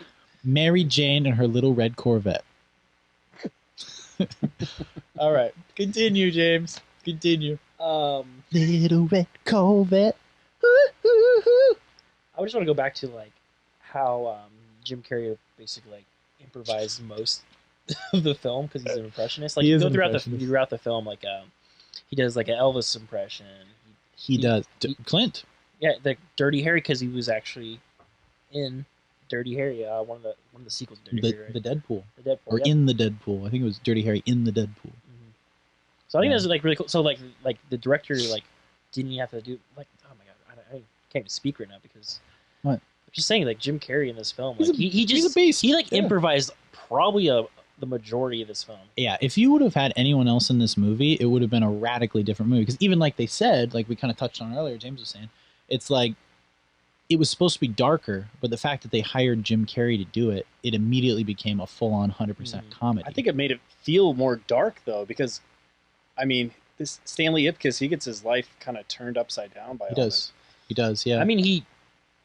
Mary Jane and her little red Corvette. All right. Continue, James. Continue. Little red Corvette. I just want to go back to like how Jim Carrey basically like improvised most of the film because he's an impressionist. Like you go throughout the film, like he does like an Elvis impression. He does. Clint. Yeah, the Dirty Harry, because he was actually in Dirty Harry, one of the sequels to Dirty Harry. Right? The Deadpool. The Deadpool. Or in the Deadpool. I think it was Dirty Harry in the Deadpool. Mm-hmm. So I think that's like really cool. So like the director like didn't have to do like, oh my god, I can't even speak right now because what? I'm just saying like Jim Carrey in this film, like, he's a beast. He like improvised probably the majority of this film. Yeah, if you would have had anyone else in this movie, it would have been a radically different movie. Because even like they said, like we kind of touched on earlier, James was saying, it's like it was supposed to be darker, but the fact that they hired Jim Carrey to do it, it immediately became a full-on 100% comedy. I think it made it feel more dark though, because I mean, this Stanley Ipkiss, he gets his life kind of turned upside down by all this. He does, yeah. I mean, he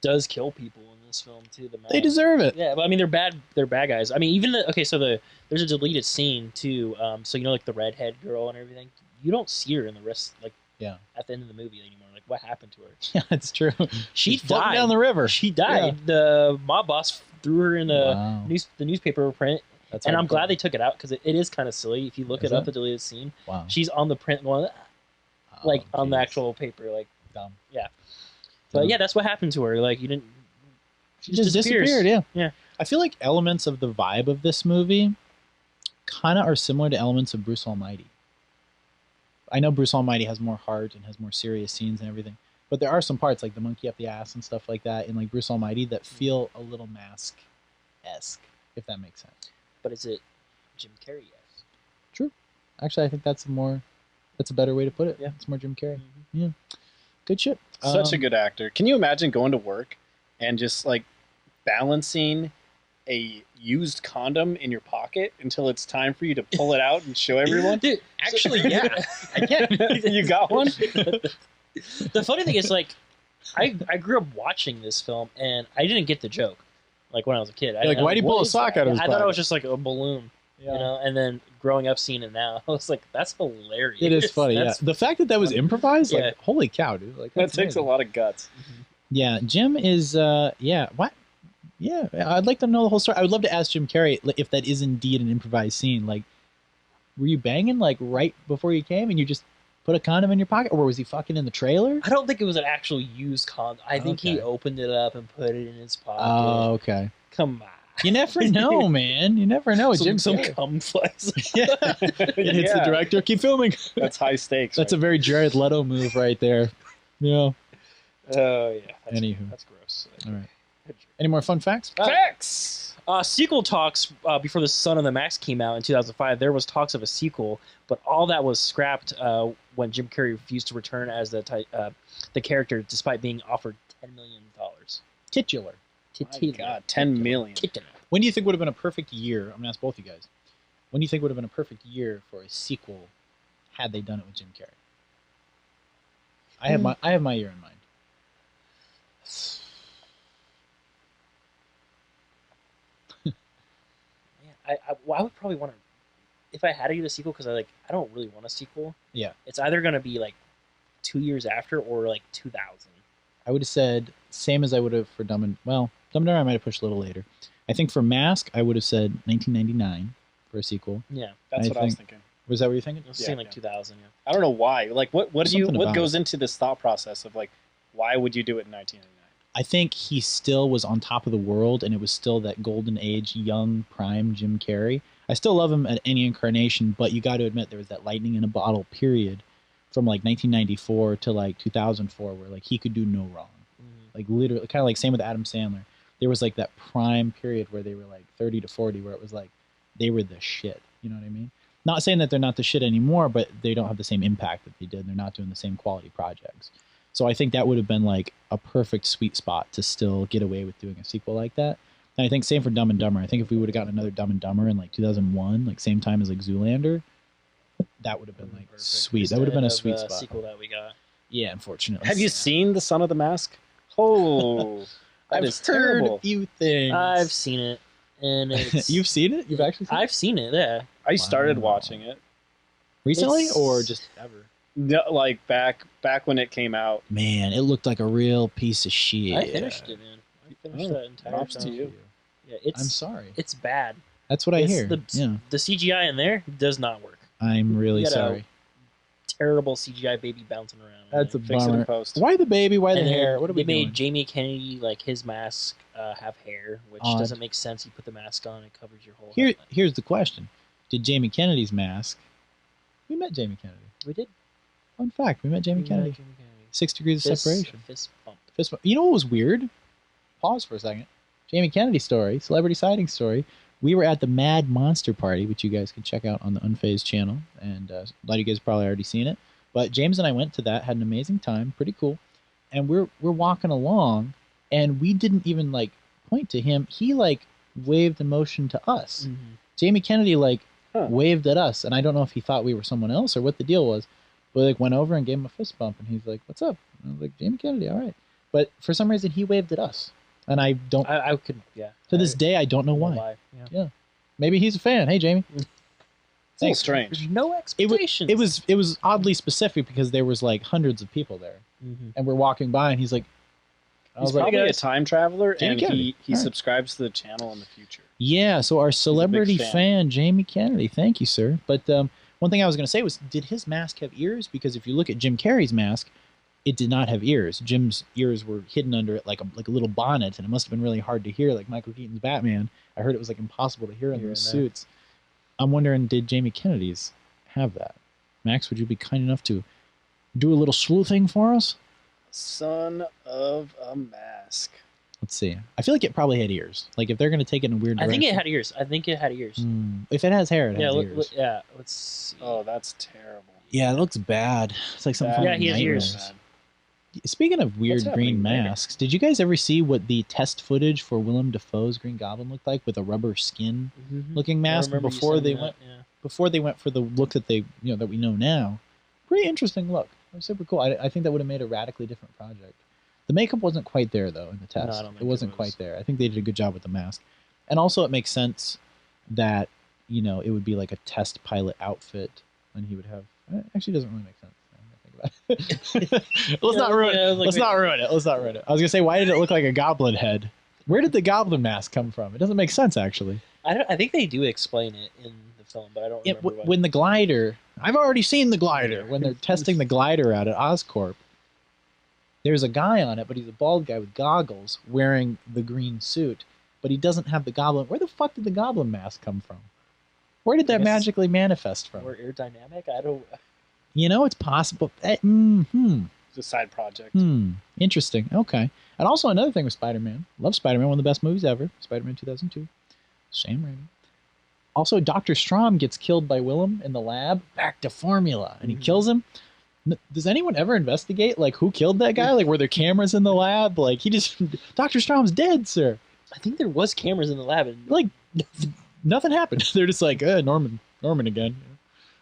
does kill people in this film too. They deserve it. Yeah, but I mean, they're bad. They're bad guys. I mean, even there's a deleted scene too. So you know, like the redhead girl and everything. You don't see her in the rest, like at the end of the movie anymore. Like, what happened to her? Yeah, it's true. She floating died down the river. She died. Yeah. The mob boss threw her in the newspaper print. And I'm glad they took it out because it is kind of silly. If you look the deleted scene, she's on the print going, on the actual paper, like dumb. Yeah. But yeah, that's what happened to her. Like she just disappeared. Yeah. I feel like elements of the vibe of this movie kind of are similar to elements of Bruce Almighty. I know Bruce Almighty has more heart and has more serious scenes and everything, but there are some parts like the monkey up the ass and stuff like that in like Bruce Almighty that feel a little Mask-esque, if that makes sense. But is it Jim Carrey? Yes. True. Actually, I think that's a better way to put it. Yeah, it's more Jim Carrey. Yeah. Good shit. Such a good actor. Can you imagine going to work and just like balancing a used condom in your pocket until it's time for you to pull it out and show everyone? Dude, actually, yeah. I can't. You got one? The funny thing is, like, I grew up watching this film and I didn't get the joke. Like when I was a kid, why'd he pull a sock out of his pocket? I thought it was just like a balloon, you know. And then growing up, seeing it now, I was like, "That's hilarious." It is funny, yeah. The fact that was improvised, like, holy cow, dude! Like that takes a lot of guts. Yeah, Jim is, what? Yeah, I'd like to know the whole story. I would love to ask Jim Carrey if that is indeed an improvised scene. Like, were you banging like right before you came, and you just put a condom in your pocket, or was he fucking in the trailer? I don't think it was an actual used condom. I think he opened it up and put it in his pocket. Oh, okay. Come on. You never know, man. You never know. Some cum flies. Yeah. It hits the director. Keep filming. That's high stakes. That's a very Jared Leto move right there. Yeah. Oh, yeah. Anywho. That's gross. All right. Any more fun facts? Facts! Sequel talks before The Son of the Mask came out in 2005. There was talks of a sequel, but all that was scrapped when Jim Carrey refused to return as the character, despite being offered $10 million. Titular. My God, $10 million. When do you think would have been a perfect year? I'm gonna ask both you guys. When do you think would have been a perfect year for a sequel, had they done it with Jim Carrey? I have my year in mind. I would probably want to, if I had to get a sequel, because I don't really want a sequel. Yeah. It's either going to be like 2 years after or like 2000. I would have said same as I would have for Dumb and Dumber I might have pushed a little later. I think for Mask I would have said 1999 for a sequel. Yeah, that's what I was thinking. Was that what you're thinking? I was saying like 2000. Yeah. I don't know why. Like what goes into this thought process of like why would you do it in 1999? I think he still was on top of the world, and it was still that golden age, young, prime Jim Carrey. I still love him at any incarnation, but you got to admit there was that lightning in a bottle period from like 1994 to like 2004 where like he could do no wrong. Like literally, kind of like same with Adam Sandler. There was like that prime period where they were like 30 to 40 where it was like they were the shit. You know what I mean? Not saying that they're not the shit anymore, but they don't have the same impact that they did. They're not doing the same quality projects. So I think that would have been like a perfect sweet spot to still get away with doing a sequel like that. And I think same for Dumb and Dumber. I think if we would have gotten another Dumb and Dumber in like 2001, like same time as like Zoolander, that would have been like sweet. That would have been a sweet spot. Sequel that we got. Yeah, unfortunately. Have you seen The Son of the Mask? Oh, I've heard a few things. I've seen it, and it's You've seen it? You've actually seen it? I've seen it. Yeah. I started watching it recently, or just ever? No, like back when it came out. Man, it looked like a real piece of shit. I finished it, man. I finished that entire props to you. Yeah, I'm sorry. It's bad. That's what I hear. The CGI in there does not work. I'm really sorry. Terrible CGI baby bouncing around. That's a Fix it bummer. in post. Why the baby? Why the And hair? What are we They made doing? Jamie Kennedy, like his mask, have hair, which Odd. doesn't make sense. You put the mask on, it covers your whole head. Here's the question. Did Jamie Kennedy's mask... We met Jamie Kennedy. We did. Fun fact, we met Jamie Kennedy. Jamie Kennedy. 6 degrees of separation. Fist bump. Fist bump. You know what was weird? Pause for a second. Jamie Kennedy story, celebrity sighting story. We were at the Mad Monster Party, which you guys can check out on the Unfazed channel, and a lot of you guys have probably already seen it. But James and I went to that, had an amazing time, pretty cool. And we're walking along, and we didn't even like point to him. He like waved and motioned to us. Mm-hmm. Jamie Kennedy like waved at us, and I don't know if he thought we were someone else or what the deal was. But like went over and gave him a fist bump, and he's like, "What's up?" And I was like, "Jamie Kennedy, all right." But for some reason, he waved at us, and I don't. I could, yeah. To this day, I don't know why. Yeah. Maybe he's a fan. Hey, Jamie. It's a little strange. There's no expectations. It was oddly specific because there was like hundreds of people there, and we're walking by, and he's like, He's probably like, a time traveler, Jamie and Kennedy. he All right. subscribes to the channel in the future. Yeah, so our celebrity fan. fan, Jamie Kennedy. Thank you, sir. But one thing I was going to say was, did his mask have ears? Because if you look at Jim Carrey's mask, it did not have ears. Jim's ears were hidden under it like a little bonnet, and it must have been really hard to hear, like Michael Keaton's Batman. I heard it was like impossible to hear in those suits. I'm wondering, did Jamie Kennedy's have that? Max, would you be kind enough to do a little sleuthing for us? Son of a mask. Let's see. I feel like it probably had ears. Like if they're going to take it in a weird I direction. think it had ears. If it has hair, it Yeah, has look, ears. look, yeah. Let's see. Oh, that's terrible. Yeah, it looks bad. It's like something from Yeah, he has Nightmares. ears. Speaking of weird What's green happening there? masks, did you guys ever see what the test footage for Willem Dafoe's Green Goblin looked like with a rubber skin looking mask remember you before saying they that, went yeah. before they went for the look that they that we know now? Pretty interesting look. It was super cool. I think that would have made a radically different project. The makeup wasn't quite there though in the test. No, I don't think it wasn't it was. quite there. I think they did a good job with the mask, and also it makes sense that it would be like a test pilot outfit, and he would have. Actually, doesn't really make sense. Let's not ruin it. Let's not ruin it. Let's not ruin it. I was gonna say, why did it look like a goblin head? Where did the goblin mask come from? It doesn't make sense, actually. I think they do explain it in the film, but I don't remember what. When the glider, I've already seen the glider. When they're testing the glider out at Oscorp, there's a guy on it, but he's a bald guy with goggles, wearing the green suit, but he doesn't have the goblin. Where the fuck did the goblin mask come from? Where did that magically manifest from? More aerodynamic? I don't. It's possible. It's a side project. Interesting. Okay. And also another thing with Spider-Man. Love Spider-Man, one of the best movies ever. Spider-Man 2002. Sam Raimi. Also, Dr. Strom gets killed by Willem in the lab. Back to formula. And he kills him. Does anyone ever investigate, like, who killed that guy? Like, were there cameras in the lab? Like, he just... Dr. Strom's dead, sir. I think there was cameras in the lab. And like, nothing happened. They're just like, Norman again.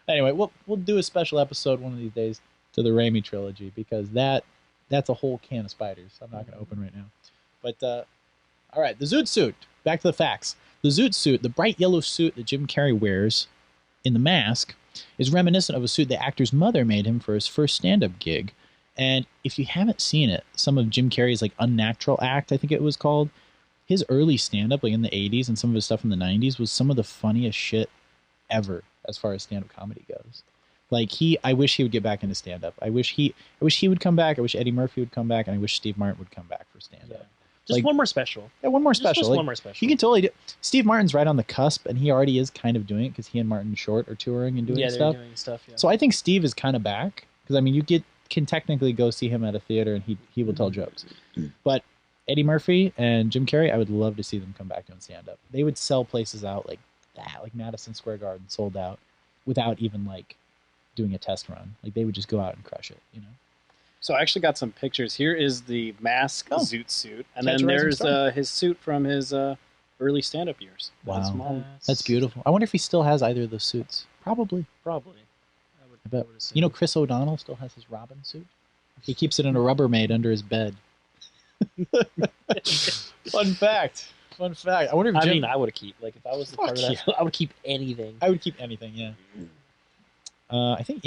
Anyway, we'll do a special episode one of these days to the Raimi trilogy, because that's a whole can of spiders I'm not going to open right now. But, all right, the Zoot suit. Back to the facts. The Zoot suit, the bright yellow suit that Jim Carrey wears in The Mask, is reminiscent of a suit the actor's mother made him for his first stand-up gig. And if you haven't seen it, some of Jim Carrey's like Unnatural Act, I think it was called, his early stand-up, like in the 80s, and some of his stuff in the 90s, was some of the funniest shit ever as far as stand-up comedy goes. Like, I wish he would get back into stand-up. I wish he would come back. I wish Eddie Murphy would come back, and I wish Steve Martin would come back for stand-up. Yeah. Just Like, one more special. Yeah, one more special. Just Like, one more special. You can totally do. Steve Martin's right on the cusp, and he already is kind of doing it because he and Martin Short are touring and doing they're stuff. doing stuff. Yeah. So I think Steve is kind of back, because I mean, you can technically go see him at a theater, and he will tell jokes. But Eddie Murphy and Jim Carrey, I would love to see them come back doing stand-up. They would sell places out like that, like Madison Square Garden sold out, without even like doing a test run. Like, they would just go out and crush it, So I actually got some pictures. Here is the Mask Zoot suit, and then Catch a rising there's his suit from his early stand-up years. Wow. His mom. That's beautiful. I wonder if he still has either of those suits. Probably. Probably. I bet. would assume. Chris O'Donnell still has his Robin suit. He keeps it in a Rubbermaid under his bed. Fun fact. I wonder if Jim... I would keep, like, if I was the part of that, I would keep anything. I would keep anything, yeah. I think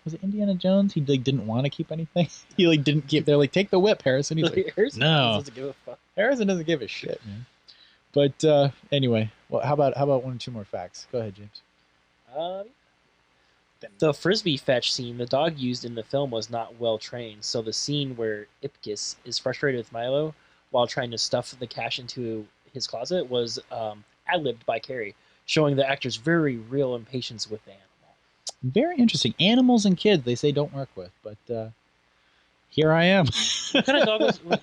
was it Indiana Jones? He like didn't want to keep anything. He like didn't keep. They're like, take the whip, Harrison. He's like, Harrison no. doesn't give a fuck. Harrison doesn't give a shit, man. But anyway, well, how about one or two more facts? Go ahead, James. The frisbee fetch scene the dog used in the film was not well trained, so the scene where Ipkiss is frustrated with Milo while trying to stuff the cash into his closet was ad-libbed by Carrey, showing the actor's very real impatience with the animal. Very interesting. Animals and kids, they say don't work with, but here I am. What kind of dog was what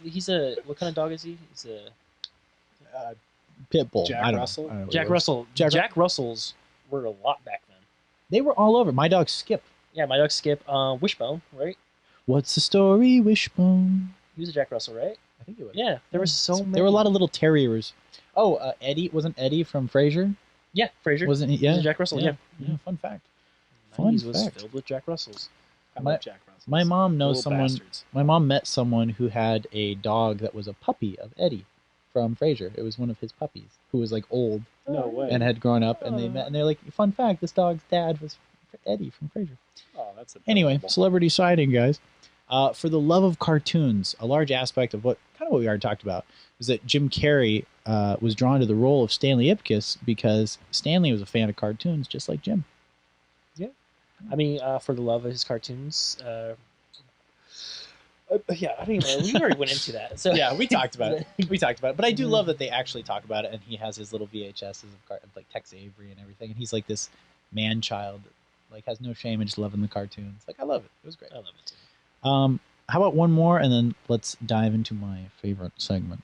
kind of dog is he? He's a pit bull. Jack I don't Russell? know. I don't know what Jack it was. Russell. Jack Russells were a lot back then. They were all over. My dog Skip. Yeah, my dog Skip. Wishbone, right? What's the story, Wishbone? He was a Jack Russell, right? I think it was. Yeah, there was so many. There were a lot of little terriers. Oh, Eddie wasn't Eddie from Frasier? Yeah, Frasier. Wasn't he? Yeah, Was it Jack Russell. Yeah. Fun fact. 90s was filled with Jack Russells. I love Jack Russell. My mom knows Little someone. bastards. My mom met someone who had a dog that was a puppy of Eddie from Frasier. It was one of his puppies who was like old No way. and had grown up, and they met, and they're like, fun fact, this dog's dad was Eddie from Frasier. Oh, that's Anyway, adorable. celebrity sighting, guys. For the love of cartoons, a large aspect of what we already talked about is that Jim Carrey was drawn to the role of Stanley Ipkiss because Stanley was a fan of cartoons, just like Jim. I mean, for the love of his cartoons. Yeah, I mean, we already went into that. So Yeah, we talked about it. But I do love that they actually talk about it, and he has his little VHSs of like Tex Avery and everything, and he's like this man child that like has no shame and just loving the cartoons. Like, I love it. It was great. I love it too. How about one more, and then let's dive into my favorite segment.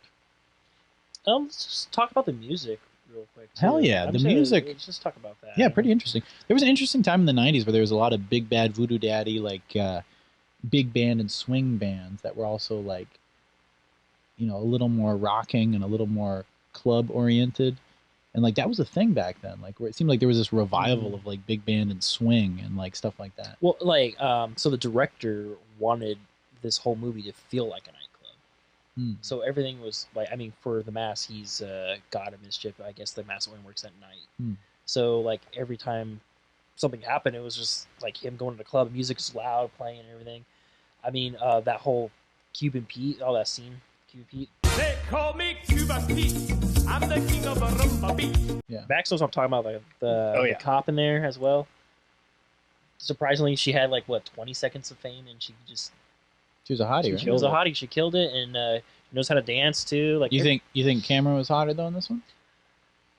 Let's just talk about the music real quick. Too. Hell yeah, the music. Let's just talk about that. Yeah, pretty interesting. There was an interesting time in the 90s where there was a lot of big bad voodoo daddy, like big band and swing bands that were also like, you know, a little more rocking and a little more club oriented. And like that was a thing back then, like where it seemed like there was this revival of like big band and swing and like stuff like that. Well, like, so the director wanted this whole movie to feel like a nightclub. So everything was like, I mean, for the Mask, he's God of Mischief. I guess the Mask only works at night. So like every time something happened, it was just like him going to the club. Music's loud, playing and everything. I mean, that whole Cuban Pete, all that scene, Cuban Pete. They call me Cuba Pete. I'm the king of a rumba beat. Yeah. Max knows what I'm talking about, like the cop in there as well. Surprisingly, she had like 20 seconds of fame, and she was a hottie, right? She was a hottie. She killed it, and knows how to dance too. Like, You think Cameron was hotter though in this one?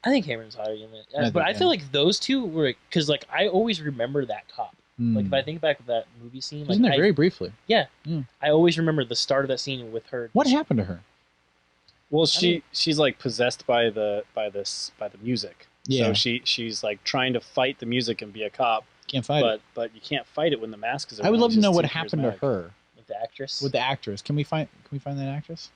I think Cameron's hotter in it, I but I think, feel like those two were, because like I always remember that cop. Like if I think back of that movie scene, Wasn't like it very briefly? yeah, Mm. I always remember the start of that scene with her. What happened to her? Well, she's like possessed by the music. Yeah. So she's like trying to fight the music and be a cop. Can't fight it. But you can't fight it when the mask is around. I would love It's to know just what too happened to charismatic. her With the actress. with the actress. Can we find that actress?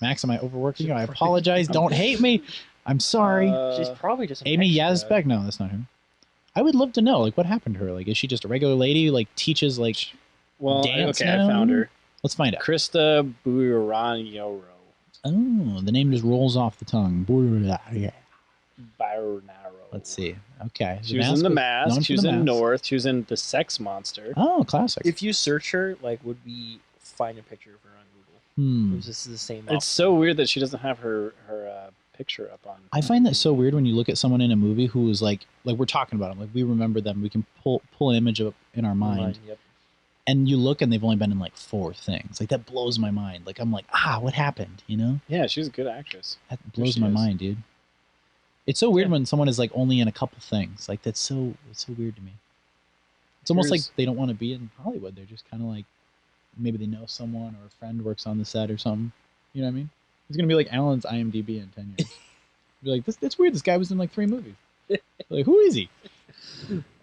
Max, am I overworking you? I apologize. Don't hate me. I'm sorry. She's probably just an Amy extra. Yazbek? No, that's not her. I would love to know, like, what happened to her. Like, is she just a regular lady who, like, teaches, like, Well, dance okay, now? I found her. Let's find out. Krista Buraniro. Oh, the name just rolls off the tongue. Buranaro. Let's see. Okay. She was in The Mask. known She for was The in Mask. North. She was in The Sex Monster. Oh, classic. If you search her, like, would we find a picture of her on Google? Or is this the same? It's so weird that she doesn't have her picture up on. I find that so weird when you look at someone in a movie who is like we're talking about them, like we remember them, we can pull an image up in our mind, Yep. and you look and they've only been in like 4 things. Like that blows my mind. Like I'm like, what happened? You know? Yeah, she's a good actress. That blows she my is. mind, dude. It's so weird when someone is like only in a couple things. Like it's so weird to me. It's almost like they don't want to be in Hollywood. They're just kind of like maybe they know someone or a friend works on the set or something. You know what I mean? It's gonna be like Alan's IMDb in 10 years. Be like, that's weird. This guy was in like 3 movies. Like, who is he?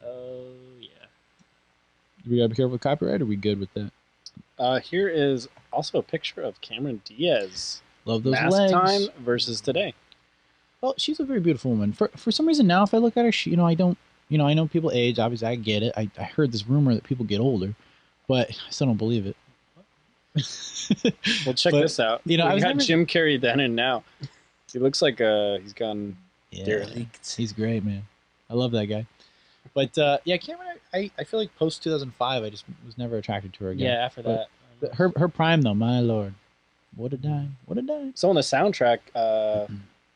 Oh yeah. Do we gotta be careful with copyright? Or are we good with that? Here is also a picture of Cameron Diaz. Love those Mask legs. time versus today. Well, she's a very beautiful woman. For some reason now, if I look at her, she, I know people age. Obviously, I get it. I heard this rumor that people get older, but I still don't believe it. Well, check But, this out. I We was got never- Jim Carrey then and now. He looks like he's gone derelict. He's great, man. I love that guy. But Cameron, I feel like post 2005, I just was never attracted to her again. Yeah. After that. But her prime though, my lord, what a dime, what a dime. So on the soundtrack,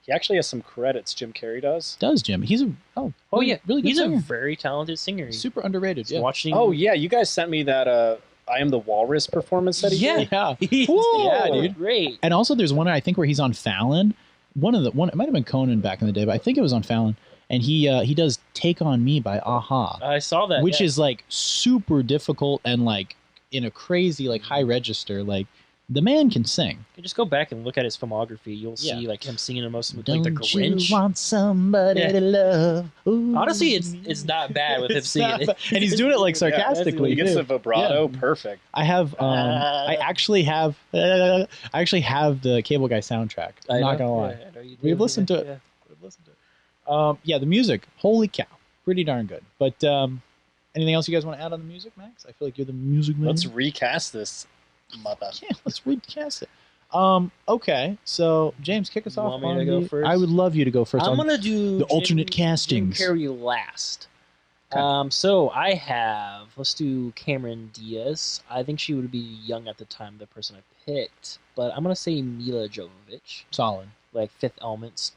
he actually has some credits. Jim Carrey does. Does Jim? He's a Oh really, yeah, really good he's singer. a very talented singer. Super underrated. Just Yeah. watching. Oh yeah, you guys sent me that I Am the Walrus performance that he did. Yeah. Whoa, Yeah, dude. Great. And also, there's one I think where he's on Fallon. It might have been Conan back in the day, but I think it was on Fallon. And he does "Take on Me" by Aha, I saw that. which yeah. is like super difficult and like in a crazy like high register. Like the man can sing. You just go back and look at his filmography. You'll see Yeah. like him singing in most of like Don't the Grinch. you want somebody Yeah. to love? Ooh. Honestly, it's not bad with him It's singing not it. bad. And he's doing it like sarcastically. He gets too. the vibrato Yeah. perfect. I have I actually have the Cable Guy soundtrack. I'm not gonna lie. Yeah, I know you do. We've listened to it. Yeah. We've listened to it. Yeah, the music. Holy cow, pretty darn good. But anything else you guys want to add on the music, Max? I feel like you're the music man. Let's recast this mother. Yeah, let's recast it. Okay, so James, kick us You off. want me on to go the- first? I would love you to go first. I'm on gonna do the alternate castings. Jim Carrey last. Okay. So I have. Let's do Cameron Diaz. I think she would be young at the time, the person I picked, but I'm gonna say Mila Jovovich, Solid, like Fifth Element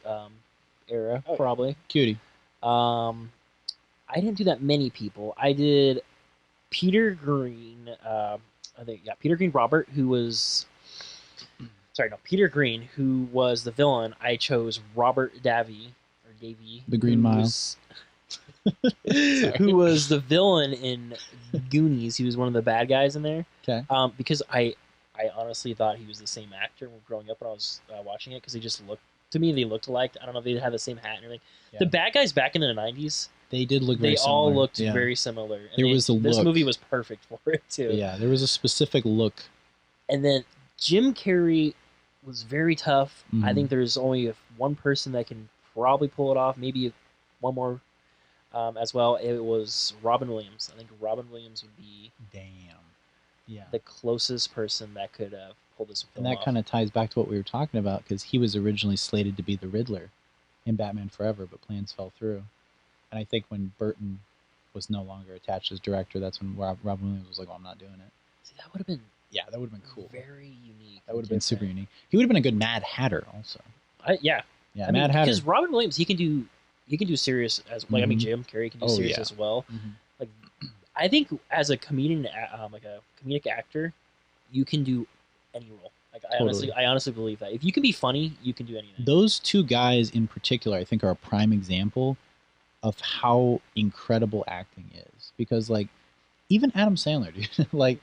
era, Oh. probably. cutie. I didn't do that many people. I did Peter Green. Peter Green Robert, who was. Sorry, no, Peter Green, who was the villain. I chose Robert Davey or Davey, The Green who Mile. was- who was the villain in Goonies. He was one of the bad guys in there. Okay. Because I honestly thought he was the same actor growing up when I was watching it, because they just looked to me. They looked alike. I don't know if they had the same hat and everything. Yeah. The bad guys back in the '90s, They did look very they all similar. looked Yeah. very similar. And There was the this look. movie was perfect for it too. Yeah, there was a specific look. And then Jim Carrey was very tough. I Mhm. think there's only one person that can probably pull it off. Maybe one more as well. It was Robin Williams. I think Robin Williams would be Damn. Yeah. the closest person that could pull this film And that off. kind of ties back to what we were talking about, because he was originally slated to be the Riddler in Batman Forever, but plans fell through. And I think when Burton was no longer attached as director, that's when Robin Williams was like, "Well, I'm not doing it." See, that would have been Yeah, that would have been cool. very unique. That would have been super unique. He would have been a good Mad Hatter, also. Yeah, Yeah, I mean, Mad Hatter. because Robin Williams, he can do serious as like I mean Mhm. Jim Carrey can do Oh, serious yeah. as well. Mhm. Like I think as a comedian, like a comedic actor, you can do any role. Like Totally. I honestly believe that if you can be funny, you can do anything. Those two guys in particular, I think, are a prime example of how incredible acting is. Because, like, even Adam Sandler, dude, like,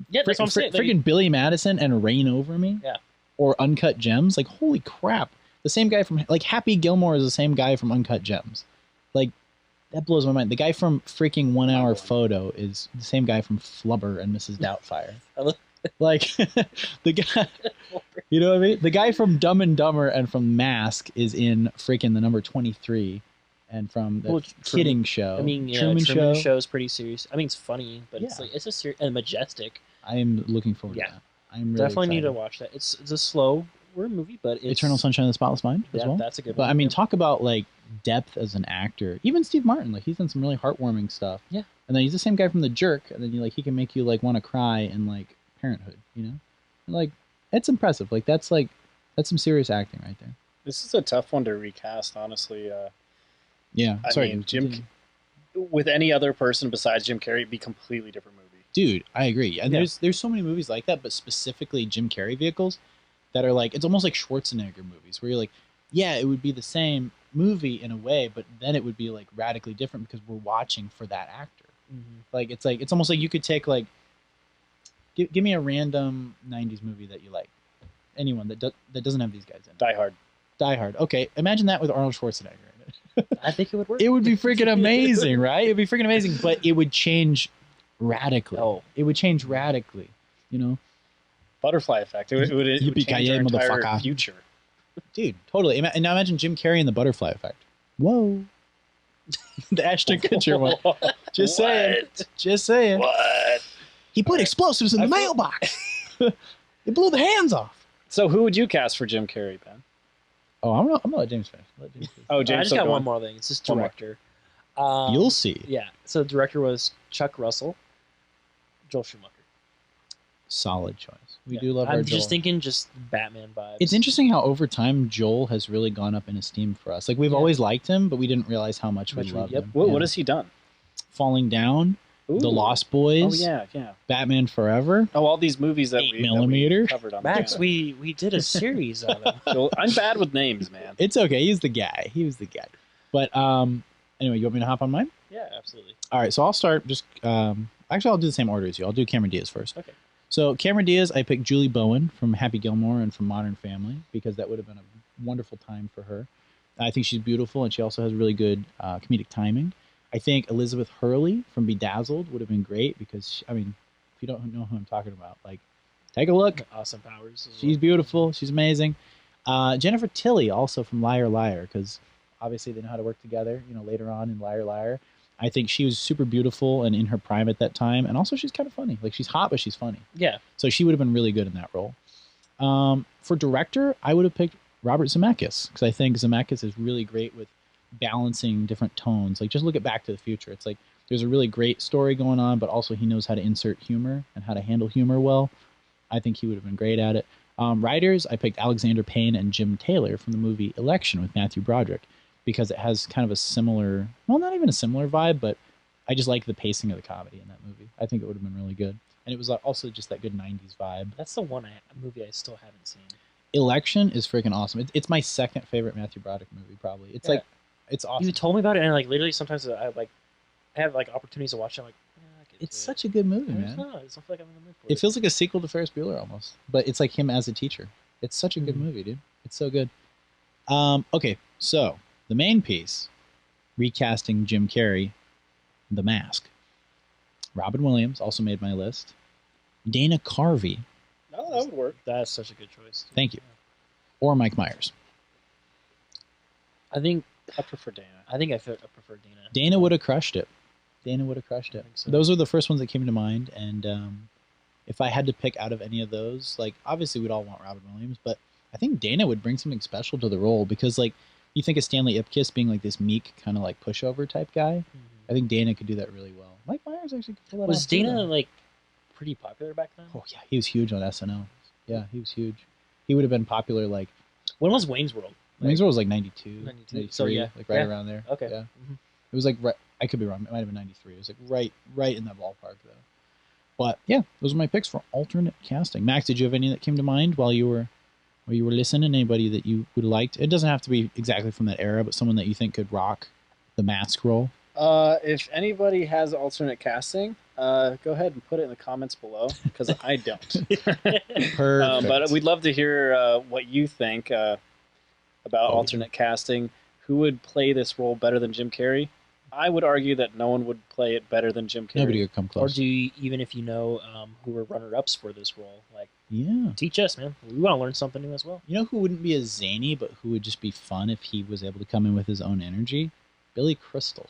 Yeah, that's what I'm saying. Like, freaking Billy Madison and Reign Over Me, Yeah. or Uncut Gems, like, holy crap! The same guy from like Happy Gilmore is the same guy from Uncut Gems, like that blows my mind. The guy from freaking 1 Hour Photo is the same guy from Flubber and Mrs. Doubtfire. Like the guy, you know what I mean? The guy from Dumb and Dumber and from Mask is in freaking The Number 23, and from the Kidding Show. I mean, yeah, Truman Show. Show is pretty serious. I mean, it's funny, but it's Yeah. like it's a serious and Majestic. I am looking forward Yeah. to that. I'm really Definitely need to excited. watch that. It's a slow movie, but it's Eternal Sunshine of the Spotless Mind as yeah, well. that's a good But one. I mean, Yeah. talk about like depth as an actor. Even Steve Martin, like he's done some really heartwarming stuff. Yeah. And then he's the same guy from The Jerk, and then he can make you like want to cry in like Parenthood, you know? And, like it's impressive. Like that's some serious acting right there. This is a tough one to recast, honestly. Yeah. I Sorry, mean, with any other person besides Jim Carrey, it'd be a completely different movie. Dude, I agree. And Yeah. there's so many movies like that, but specifically Jim Carrey vehicles that are like it's almost like Schwarzenegger movies where you're like, yeah, it would be the same movie in a way, but then it would be like radically different because we're watching for that actor. Mhm. Like it's almost like you could take like give me a random 90s movie that you like. Anyone that doesn't have these guys in it. Die Hard. Die Hard. Okay, imagine that with Arnold Schwarzenegger in it. I think it would work. It would be freaking amazing, right? It'd be freaking amazing, but it would change radically. Oh. It would change radically, you know? Butterfly Effect. It would change Yippee-ki-yay, our entire motherfucker. future. Dude, totally. And now imagine Jim Carrey and the Butterfly Effect. Whoa. The Ashton Kutcher one. Just saying. Just saying. What? He put explosives in the mailbox. He blew the hands off. So who would you cast for Jim Carrey, Ben? Oh, I'm gonna let James finish. Let James finish. Oh, James. I just so got go one on. more thing. It's just One more. director. You'll see. Yeah. So the director was Chuck Russell, Joel Schumacher. Solid choice. We Yeah. do love our I'm Joel. just thinking, just Batman vibes. It's interesting how over time Joel has really gone up in esteem for us. Like we've Yeah. always liked him, but we didn't realize how much we Much we- loved yep. him. What Yeah. has he done? Falling Down, Ooh. The Lost Boys, Oh yeah. Batman Forever. Oh, all these movies that 8mm. we covered on Max. the We did a series on him. channel. I'm bad with names, man. It's okay. He's the guy. He was the guy. But anyway, you want me to hop on mine? Yeah, absolutely. All right. So I'll start. Just actually, I'll do the same order as you. I'll do Cameron Diaz first. Okay. So Cameron Diaz, I picked Julie Bowen from Happy Gilmore and from Modern Family because that would have been a wonderful time for her. I think she's beautiful, and she also has really good comedic timing. I think Elizabeth Hurley from Bedazzled would have been great because, if you don't know who I'm talking about, like, take a look. Austin Powers. She's beautiful. She's amazing. Jennifer Tilly, also from Liar Liar, because obviously they know how to work together, later on in Liar Liar. I think she was super beautiful and in her prime at that time. And also she's kind of funny. Like, she's hot, but she's funny. Yeah. So she would have been really good in that role. For director, I would have picked Robert Zemeckis, because I think Zemeckis is really great with balancing different tones. Like, just look at Back to the Future. It's like there's a really great story going on, but also he knows how to insert humor and how to handle humor well. I think he would have been great at it. Writers, I picked Alexander Payne and Jim Taylor from the movie Election with Matthew Broderick, because it has kind of a similar, well, not even a similar vibe, but I just like the pacing of the comedy in that movie. I think it would have been really good. And it was also just that good 90s vibe. That's the one movie I still haven't seen. Election is freaking awesome. It's my second favorite Matthew Broderick movie, probably. It's like, it's awesome. You told me about it, and like literally sometimes I have like opportunities to watch it. I'm like, it's such a good movie, man. I don't feel like I'm in the mood for it feels like a sequel to Ferris Bueller almost, but it's like him as a teacher. It's such a good movie, dude. It's so good. Okay, so the main piece, recasting Jim Carrey, The Mask. Robin Williams also made my list. Dana Carvey. Oh, that would work. That's such a good choice. Thank you. Or Mike Myers. I think I prefer Dana. I prefer Dana. Dana would have crushed it. Dana would have crushed it. So. Those are the first ones that came to mind, and if I had to pick out of any of those, like, obviously we'd all want Robin Williams, but I think Dana would bring something special to the role, because, like, you think of Stanley Ipkiss being like this meek kind of like pushover type guy. Mm-hmm. I think Dana could do that really well. Mike Myers actually could pull that off. Was Dana like pretty popular back then? Oh yeah, he was huge on SNL. Yeah, he was huge. He would have been popular like. When was Wayne's World? Wayne's World was like 92, 93, so yeah, like right around there. Okay. Yeah. Mm-hmm. It was like right, I could be wrong. It might have been 93. It was like right in that ballpark though. But yeah, those are my picks for alternate casting. Max, did you have any that came to mind while you were listening? Anybody that you would have liked? It doesn't have to be exactly from that era, but someone that you think could rock the Mask role. If anybody has alternate casting, go ahead and put it in the comments below, because I don't. Perfect. But we'd love to hear what you think about alternate casting. Who would play this role better than Jim Carrey? I would argue that no one would play it better than Jim Carrey. Nobody would come close. Or do you, even if you know who were runner-ups for this role, like, yeah, teach us, man. We want to learn something new as well. You know who wouldn't be as zany, but who would just be fun if he was able to come in with his own energy? Billy Crystal.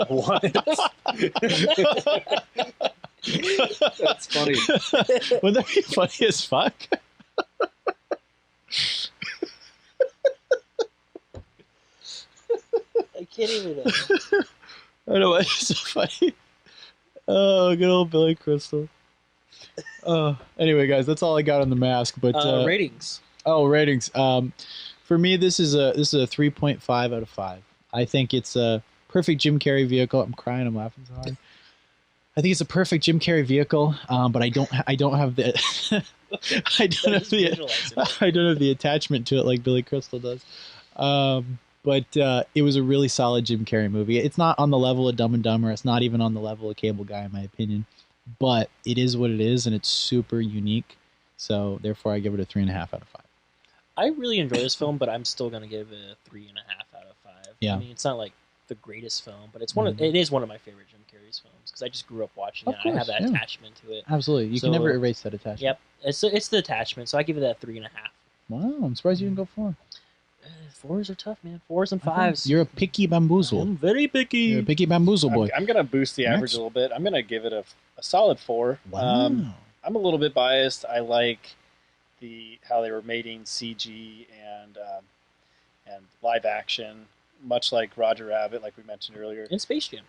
What? That's funny. Wouldn't that be funny as fuck? I can't even. I don't know why it's so funny. Oh, good old Billy Crystal. Anyway, guys, that's all I got on The Mask. But ratings. Oh, ratings. For me, this is a 3.5 out of 5. I think it's a perfect Jim Carrey vehicle. I'm crying. I'm laughing so hard. I think it's a perfect Jim Carrey vehicle, but I don't have the I don't have the attachment to it like Billy Crystal does. But it was a really solid Jim Carrey movie. It's not on the level of Dumb and Dumber. It's not even on the level of Cable Guy, in my opinion. But it is what it is, and it's super unique. So therefore, I give it a 3.5 out of 5. I really enjoy this film, but I'm still gonna give it a 3.5 out of 5. Yeah. I mean, it's not like the greatest film, but it's it is one of my favorite Jim Carrey's films because I just grew up watching it. And I have that attachment to it. Absolutely, you can never erase that attachment. Yep, it's the attachment. So I give it that 3.5. Wow, I'm surprised you didn't go 4. 4s are tough, man. 4s and 5s. You're a picky bamboozle. I'm very picky. You're a picky bamboozle boy. I'm gonna boost the average a little bit. I'm gonna give it a solid 4. Wow. I'm a little bit biased. I like how they were mating CG and live action, much like Roger Rabbit, like we mentioned earlier. And Space Jam.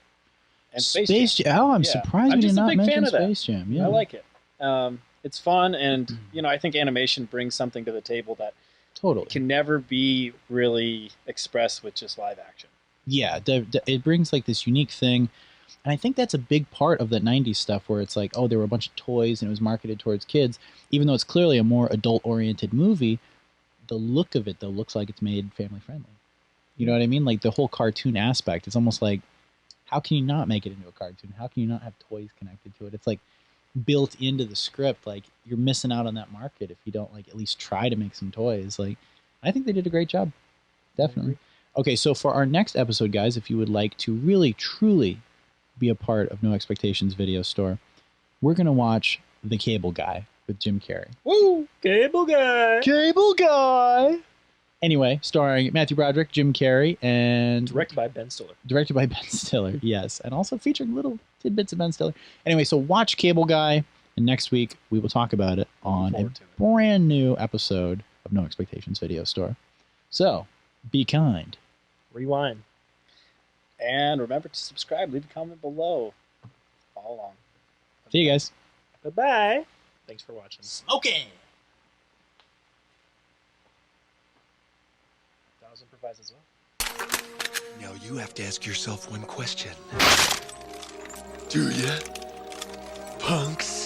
And Space Jam. Oh, I'm surprised you did not mention Space Jam. Yeah. I like it. It's fun, and I think animation brings something to the table that totally can never be really expressed with just live action. Yeah, it brings like this unique thing. And I think that's a big part of that 90s stuff where it's like, oh, there were a bunch of toys and it was marketed towards kids. Even though it's clearly a more adult-oriented movie, the look of it, though, looks like it's made family-friendly. You know what I mean? Like the whole cartoon aspect. It's almost like, how can you not make it into a cartoon? How can you not have toys connected to it? It's like, built into the script. Like, you're missing out on that market if you don't like at least try to make some toys. Like, I think they did a great job. Definitely. Okay, so for our next episode, guys, if you would like to really, truly be a part of No Expectations Video Store, we're going to watch The Cable Guy with Jim Carrey. Woo! Cable Guy! Cable Guy! Anyway, starring Matthew Broderick, Jim Carrey, and... Directed by Ben Stiller. Directed by Ben Stiller, yes. And also featuring little tidbits of Ben Stiller. Anyway, so watch Cable Guy, and next week we will talk about it on a brand new episode of No Expectations Video Store. So, be kind. Rewind. And remember to subscribe. Leave a comment below. Follow along. See you guys. Bye-bye. Thanks for watching. Smoking! That was improvised as well. Now you have to ask yourself one question. Do ya? Punks?